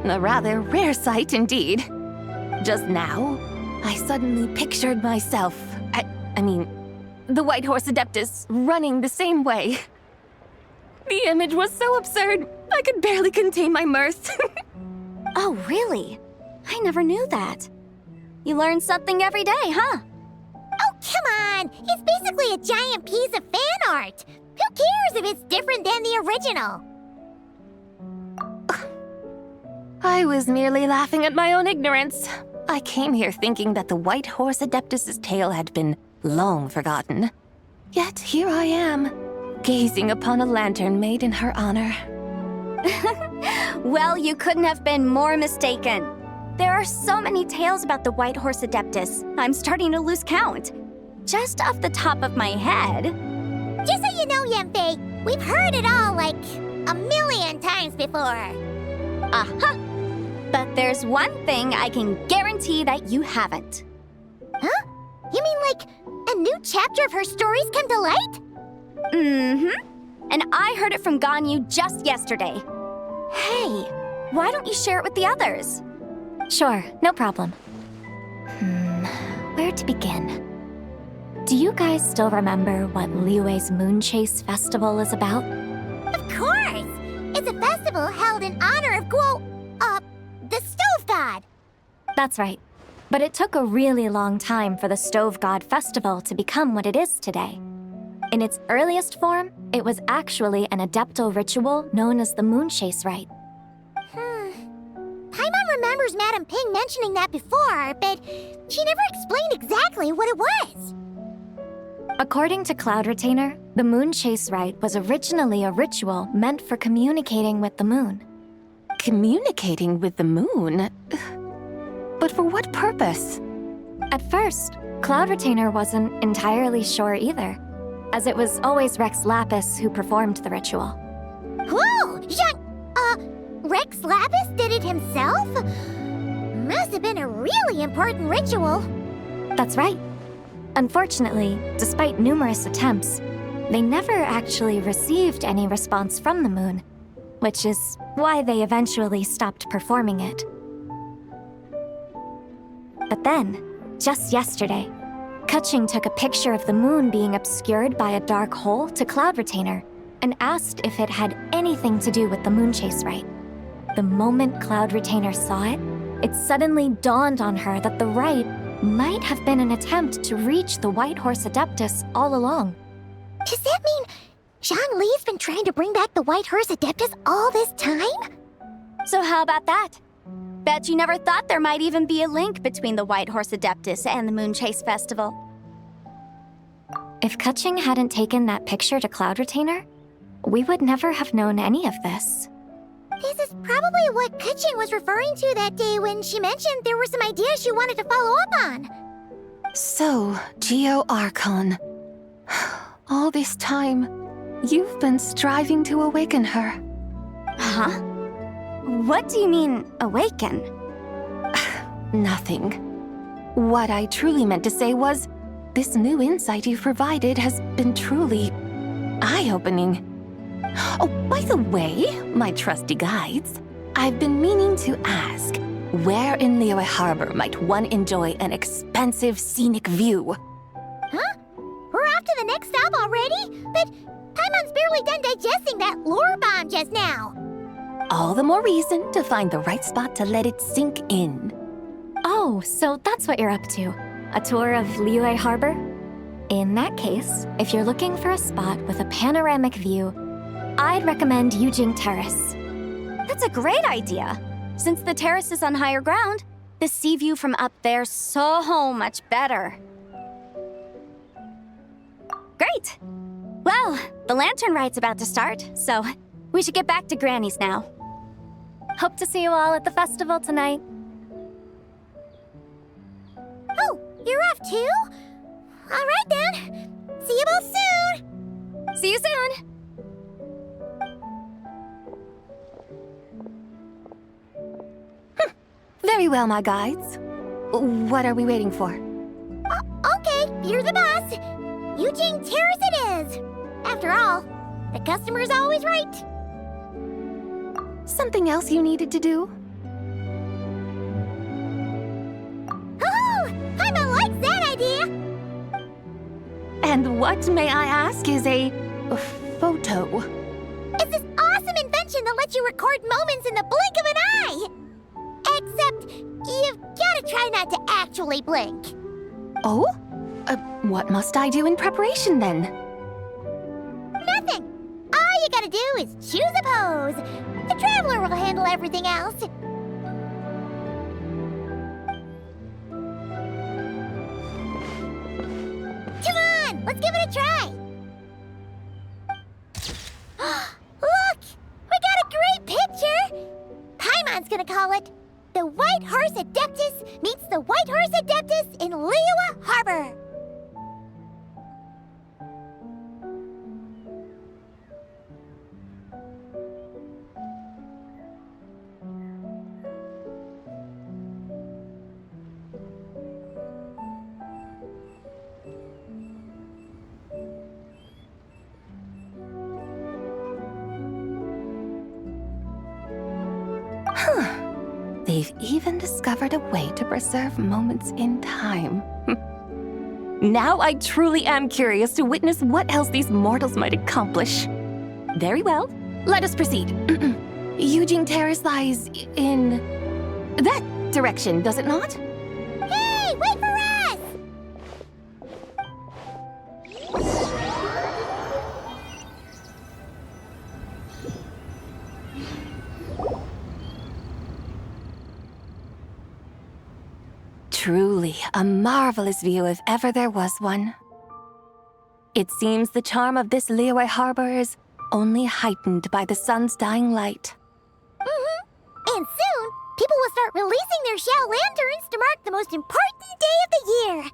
A rather rare sight indeed. Just now, I suddenly pictured myself, I mean, the White Horse Adeptus running the same way. The image was so absurd, I could barely contain my mirth. Oh, really? I never knew that. You learn something every day, huh? Oh, come on! It's basically a giant piece of fan art! Who cares if it's different than the original? I was merely laughing at my own ignorance. I came here thinking that the White Horse Adeptus's tale had been long forgotten. Yet here I am, gazing upon a lantern made in her honor. Well, you couldn't have been more mistaken. There are so many tales about the White Horse Adeptus, I'm starting to lose count. Just off the top of my head... Just so you know, Yanfei, we've heard it all like a million times before. Aha! But there's one thing I can guarantee that you haven't. Huh? You mean like a new chapter of her stories come to light? Mm-hmm. And I heard it from Ganyu just yesterday. Hey, why don't you share it with the others? Sure, no problem. Where to begin? Do you guys still remember what Liyue's Moon Chase Festival is about? Of course! It's a festival held in honor of the Stove God. That's right. But it took a really long time for the Stove God Festival to become what it is today. In its earliest form, it was actually an adeptal ritual known as the Moon Chase Rite. Paimon remembers Madame Ping mentioning that before, but she never explained exactly what it was. According to Cloud Retainer, the moon chase rite was originally a ritual meant for communicating with the moon. Communicating with the moon? But for what purpose? At first, Cloud Retainer wasn't entirely sure either, as it was always Rex Lapis who performed the ritual. Whoa! Rex Lapis did it himself? Must have been a really important ritual. That's right. Unfortunately, despite numerous attempts, they never actually received any response from the moon, which is why they eventually stopped performing it. But then, just yesterday, Kutching took a picture of the moon being obscured by a dark hole to Cloud Retainer and asked if it had anything to do with the moon chase rite. The moment Cloud Retainer saw it, it suddenly dawned on her that the rite might have been an attempt to reach the White Horse Adeptus all along. Does that mean Zhang Li's been trying to bring back the White Horse Adeptus all this time? So how about that? Bet you never thought there might even be a link between the White Horse Adeptus and the Moon Chase Festival. If Kutching hadn't taken that picture to Cloud Retainer, we would never have known any of this. This is probably what Kutching was referring to that day when she mentioned there were some ideas she wanted to follow up on. So, Geo Archon. All this time, you've been striving to awaken her. Huh? What do you mean, awaken? Nothing. What I truly meant to say was, this new insight you've provided has been truly eye-opening. Oh, by the way, my trusty guides, I've been meaning to ask, where in Liyue Harbor might one enjoy an expensive scenic view? Huh? We're off to the next stop already? But Paimon's barely done digesting that lore bomb just now. All the more reason to find the right spot to let it sink in. Oh, so that's what you're up to. A tour of Liyue Harbor? In that case, if you're looking for a spot with a panoramic view, I'd recommend Yujing Terrace. That's a great idea. Since the terrace is on higher ground, the sea view from up there's so much better. Great! Well, the lantern rite's about to start, so we should get back to Granny's now. Hope to see you all at the festival tonight. Oh, you're off too? All right then. See you both soon. See you soon! Very well, my guides. What are we waiting for? Okay, you're the boss. Yujing Terrace it is. After all, the customer's always right. Something else you needed to do? Oh, Paimon likes that idea. And what, may I ask, is a photo? It's this awesome invention that lets you record moments in the blink of an eye. Except, you've gotta try not to actually blink. Oh? What must I do in preparation then? Nothing. All you gotta do is choose a pose. The Traveler will handle everything else. Come on, let's give it a try. Look, we got a great picture. Paimon's gonna call it The White Horse Adeptus Meets the White Horse Adeptus in Liyue Harbor. They've even discovered a way to preserve moments in time. Now I truly am curious to witness what else these mortals might accomplish. Very well, let us proceed. Yujing Terrace lies in that direction, does it not? Hey, wait for us! Truly a marvelous view if ever there was one. It seems the charm of this Liyue harbor is only heightened by the sun's dying light. And soon, people will start releasing their Xiao lanterns to mark the most important day of the year.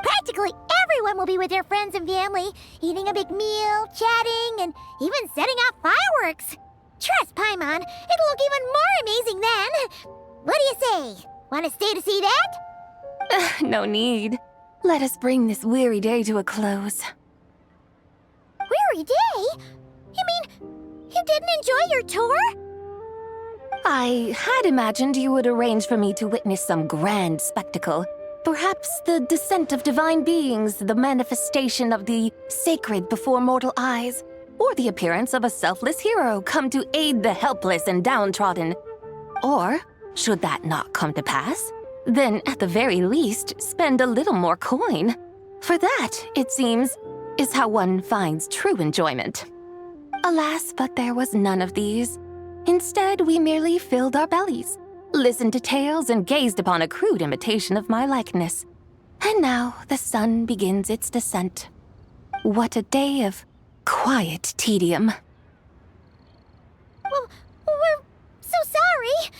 Practically everyone will be with their friends and family, eating a big meal, chatting, and even setting off fireworks. Trust Paimon, it'll look even more amazing then. What do you say? Want to stay to see that? No need. Let us bring this weary day to a close. Weary day? You mean you didn't enjoy your tour? I had imagined you would arrange for me to witness some grand spectacle. Perhaps the descent of divine beings, the manifestation of the sacred before mortal eyes, or the appearance of a selfless hero come to aid the helpless and downtrodden. Or, should that not come to pass, then at the very least spend a little more coin. For that, it seems, is how one finds true enjoyment. Alas, but there was none of these. Instead, we merely filled our bellies, listened to tales, and gazed upon a crude imitation of my likeness. And now the sun begins its descent. What a day of quiet tedium. Well, we're so sorry.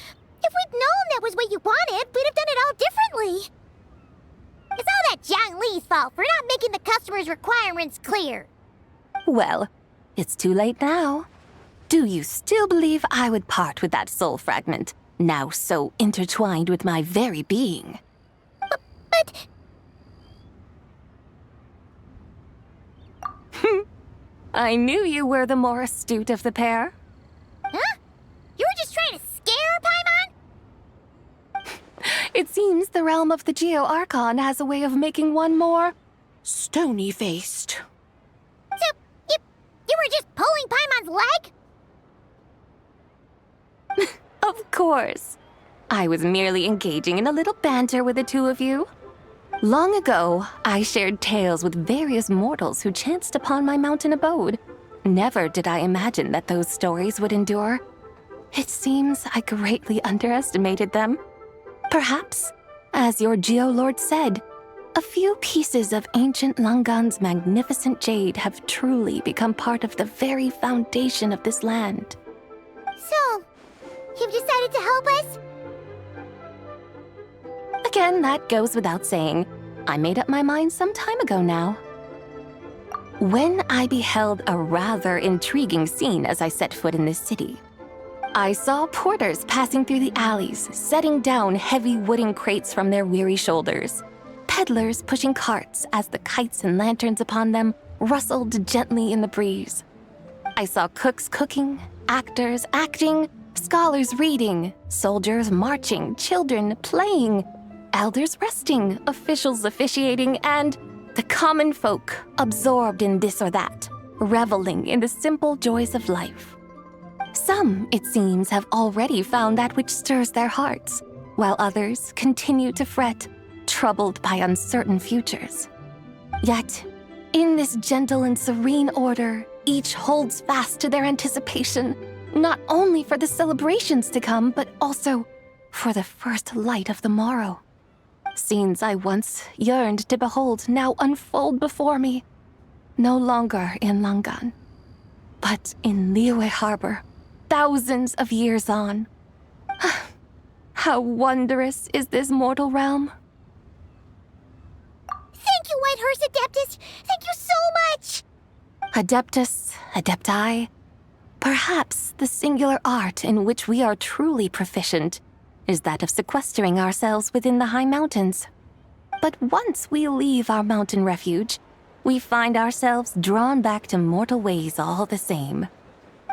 If we'd known that was what you wanted, we'd have done it all differently. It's all that Zhang Li's fault for not making the customer's requirements clear. Well, it's too late now. Do you still believe I would part with that soul fragment, now so intertwined with my very being? But... I knew you were the more astute of the pair. Huh? You were just trying to scare Paimon? It seems the realm of the Geo-Archon has a way of making one more stony-faced. So, you were just pulling Paimon's leg? Of course. I was merely engaging in a little banter with the two of you. Long ago, I shared tales with various mortals who chanced upon my mountain abode. Never did I imagine that those stories would endure. It seems I greatly underestimated them. Perhaps, as your Geo-Lord said, a few pieces of ancient Langan's magnificent jade have truly become part of the very foundation of this land. So, you've decided to help us? Again, that goes without saying. I made up my mind some time ago now. When I beheld a rather intriguing scene as I set foot in this city, I saw porters passing through the alleys, setting down heavy wooden crates from their weary shoulders, peddlers pushing carts as the kites and lanterns upon them rustled gently in the breeze. I saw cooks cooking, actors acting, scholars reading, soldiers marching, children playing, elders resting, officials officiating, and the common folk absorbed in this or that, reveling in the simple joys of life. Some, it seems, have already found that which stirs their hearts, while others continue to fret, troubled by uncertain futures. Yet, in this gentle and serene order, each holds fast to their anticipation, not only for the celebrations to come, but also for the first light of the morrow. Scenes I once yearned to behold now unfold before me, no longer in Langan, but in Liyue Harbor, thousands of years on. How wondrous is this mortal realm! Thank you, Whitehurst Adeptus! Thank you so much! Adeptus, Adepti, perhaps the singular art in which we are truly proficient is that of sequestering ourselves within the high mountains. But once we leave our mountain refuge, we find ourselves drawn back to mortal ways all the same.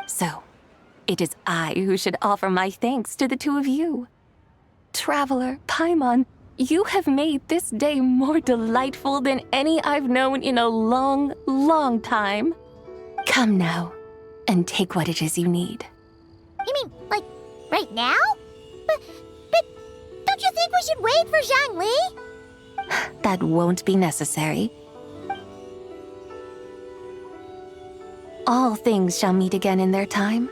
So, it is I who should offer my thanks to the two of you. Traveler, Paimon, you have made this day more delightful than any I've known in a long, long time. Come now, and take what it is you need. You mean, like, right now? But don't you think we should wait for Zhang Li? That won't be necessary. All things shall meet again in their time,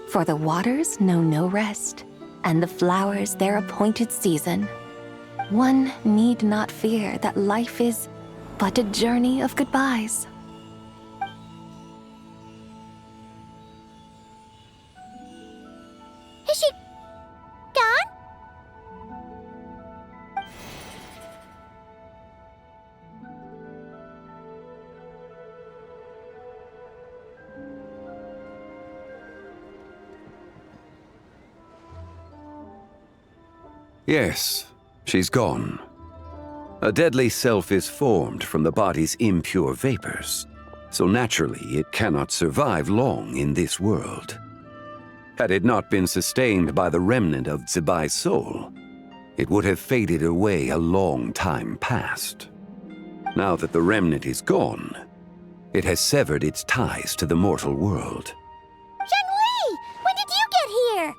for the waters know no rest, and the flowers their appointed season. One need not fear that life is but a journey of goodbyes. Is she gone? Yes, she's gone. A deadly self is formed from the body's impure vapors, so naturally it cannot survive long in this world. Had it not been sustained by the remnant of Zibai's soul, it would have faded away a long time past. Now that the remnant is gone, it has severed its ties to the mortal world. Zhengli! When did you get here?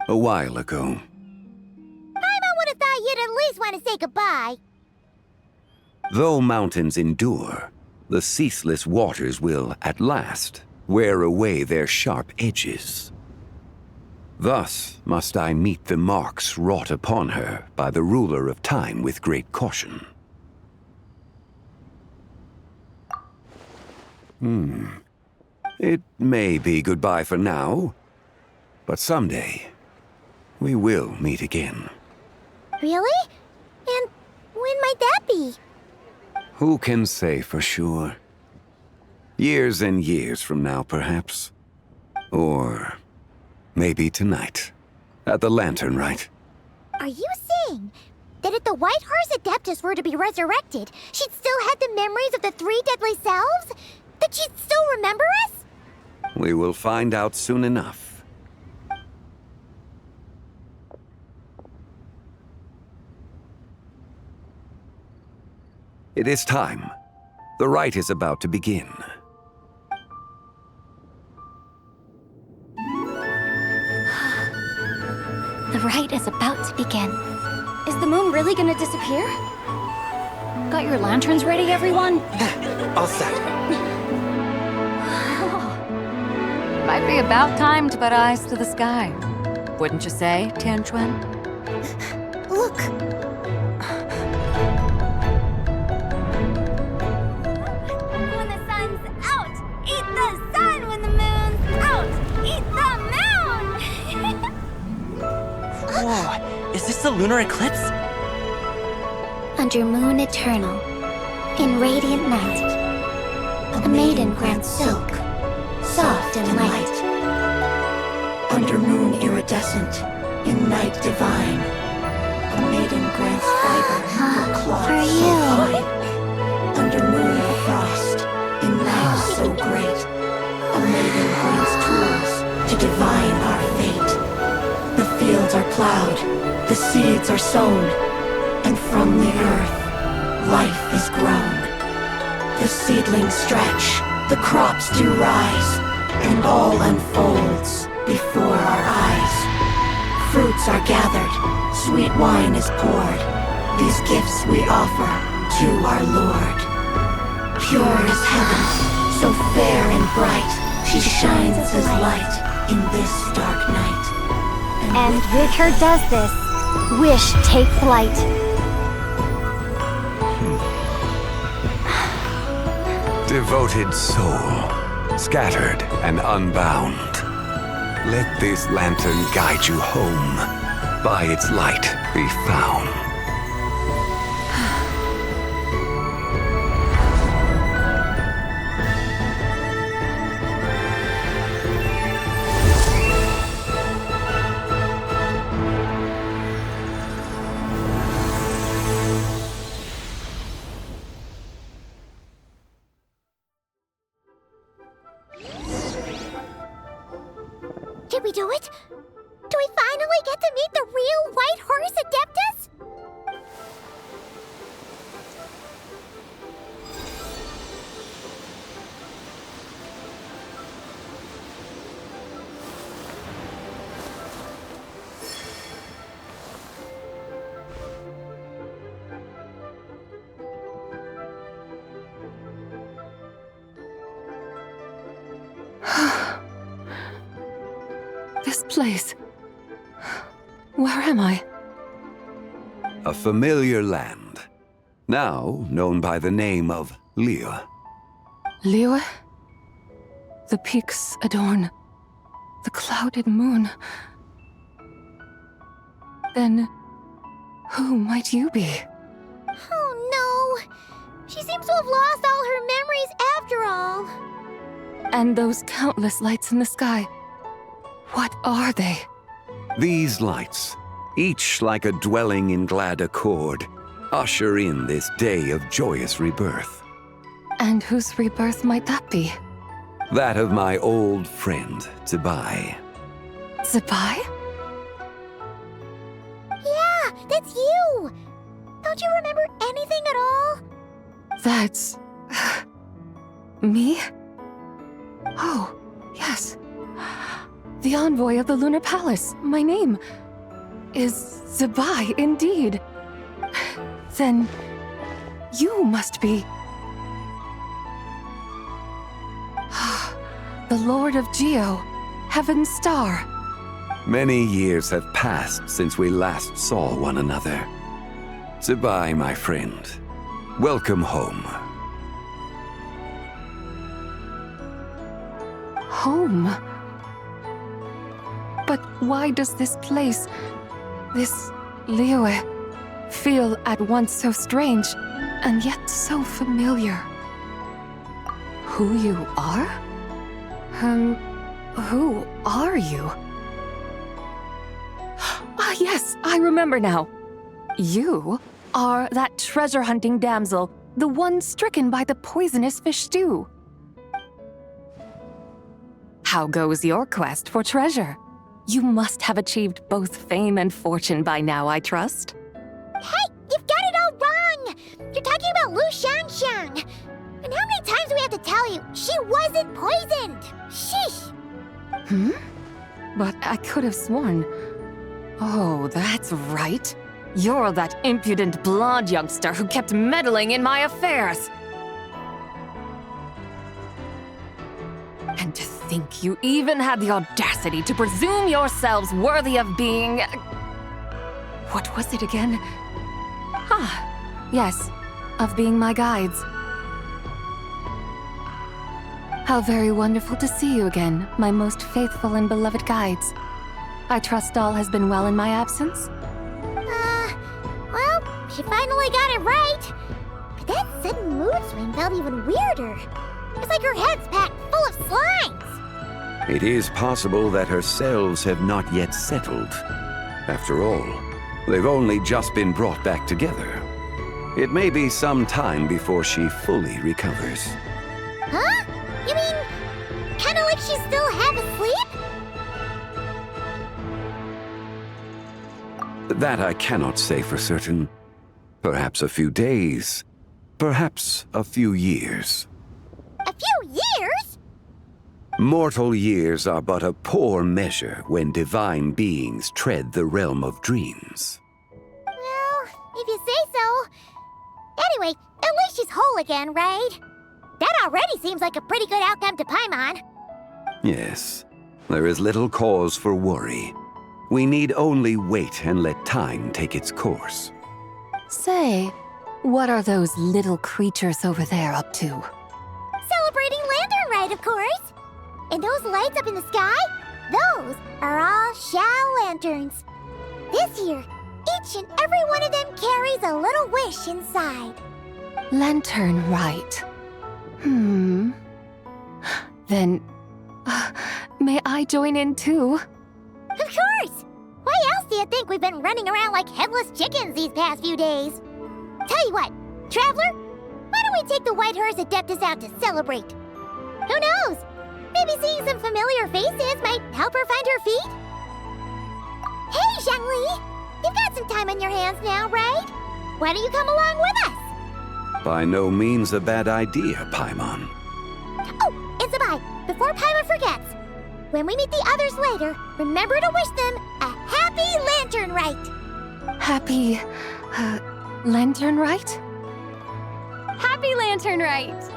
A while ago. I would have thought you'd at least want to say goodbye. Though mountains endure, the ceaseless waters will, at last, wear away their sharp edges. Thus must I meet the marks wrought upon her by the ruler of time with great caution. It may be goodbye for now, but someday we will meet again. Really? And when might that be? Who can say for sure? Years and years from now, perhaps. Or maybe tonight, at the Lantern Rite. Are you saying that if the White Horse Adeptus were to be resurrected, she'd still have the memories of the three deadly selves? That she'd still remember us? We will find out soon enough. It is time. The rite is about to begin. The rite is about to begin. Is the moon really gonna disappear? Got your lanterns ready, everyone? All set. Might be about time to put eyes to the sky. Wouldn't you say, Tianchuan? Look! When the sun's out, eat the sun. When the moon's out, eat the moon. Whoa, is this the lunar eclipse? Under moon eternal, in radiant night, a maiden grants silk, soft and light. Under moon iridescent, in night divine, a maiden grants fiber for cloth For so you. fine. Under moon of frost, in night so great, a maiden grants tools to divine our fate. The fields are plowed, the seeds are sown, and from the earth, life is grown. The seedlings stretch, the crops do rise, and all unfolds before our eyes. Fruits are gathered, sweet wine is poured. These gifts we offer to our Lord. Pure as heaven, so fair and bright, she shines as light in this dark night. And with her does this, wish take flight. Devoted soul, scattered and unbound. Let this lantern guide you home. By its light be found. Did we do it? Do we finally get to meet the real White Horse Adeptus? This place. Where am I? A familiar land. now known by the name of Liyue. Liyue? The peaks adorn the clouded moon. Then, who might you be? Oh no! She seems to have lost all her memories after all. And those countless lights in the sky, what are they? These lights, each like a dwelling in glad accord, usher in this day of joyous rebirth. And whose rebirth might that be? That of my old friend, Zibai. Zibai? Yeah, that's you! Don't you remember anything at all? That's... me? Oh, yes. The envoy of the Lunar Palace, my name, is Zibai indeed. Then, you must be... the Lord of Geo, Heaven's Star. Many years have passed since we last saw one another. Zibai, my friend, welcome home. Home? But why does this place, this Liyue, feel at once so strange and yet so familiar? Who you are? Who are you? Ah, yes, I remember now. You are that treasure-hunting damsel, the one stricken by the poisonous fish stew. How goes your quest for treasure? You must have achieved both fame and fortune by now, I trust. Hey, you've got it all wrong! You're talking about Lu Xiangxiang. And how many times do we have to tell you? She wasn't poisoned! Sheesh! But I could have sworn... Oh, that's right. You're that impudent blonde youngster who kept meddling in my affairs. And to think you even had the audacity to presume yourselves worthy of being... What was it again? Ah, yes, of being my guides. How very wonderful to see you again, my most faithful and beloved guides. I trust all has been well in my absence? Well, she finally got it right. But that sudden mood swing felt even weirder. It's like her head's packed full of slimes. It is possible that her cells have not yet settled. After all, they've only just been brought back together. It may be some time before she fully recovers. Huh? You mean, kinda like she's still half asleep? That I cannot say for certain. Perhaps a few days. Perhaps a few years. A few years? Mortal years are but a poor measure when divine beings tread the realm of dreams. Well, if you say so. Anyway, at least she's whole again, right? That already seems like a pretty good outcome to Paimon. Yes, there is little cause for worry. We need only wait and let time take its course. Say, what are those little creatures over there up to? Celebrating Lantern Rite, of course. And those lights up in the sky? Those are all Xiao lanterns. This year, each and every one of them carries a little wish inside. Lantern Rite. Then, may I join in too? Of course! Why else do you think we've been running around like headless chickens these past few days? Tell you what, Traveler, why don't we take the White Horse Adeptus out to celebrate? Who knows? Maybe seeing some familiar faces might help her find her feet? Hey, Zhangli! You've got some time on your hands now, right? Why don't you come along with us? By no means a bad idea, Paimon. Oh, and Zibai, before Paimon forgets, when we meet the others later, remember to wish them a happy Lantern Rite. Happy... Lantern Rite? Happy Lantern Rite!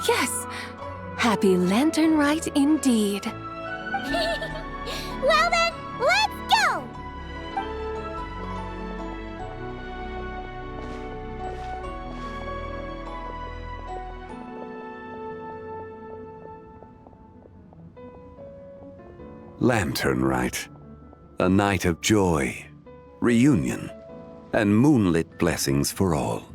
Yes, Happy Lantern Rite indeed. Well then, let's go! Lantern Rite. A night of joy, reunion, and moonlit blessings for all.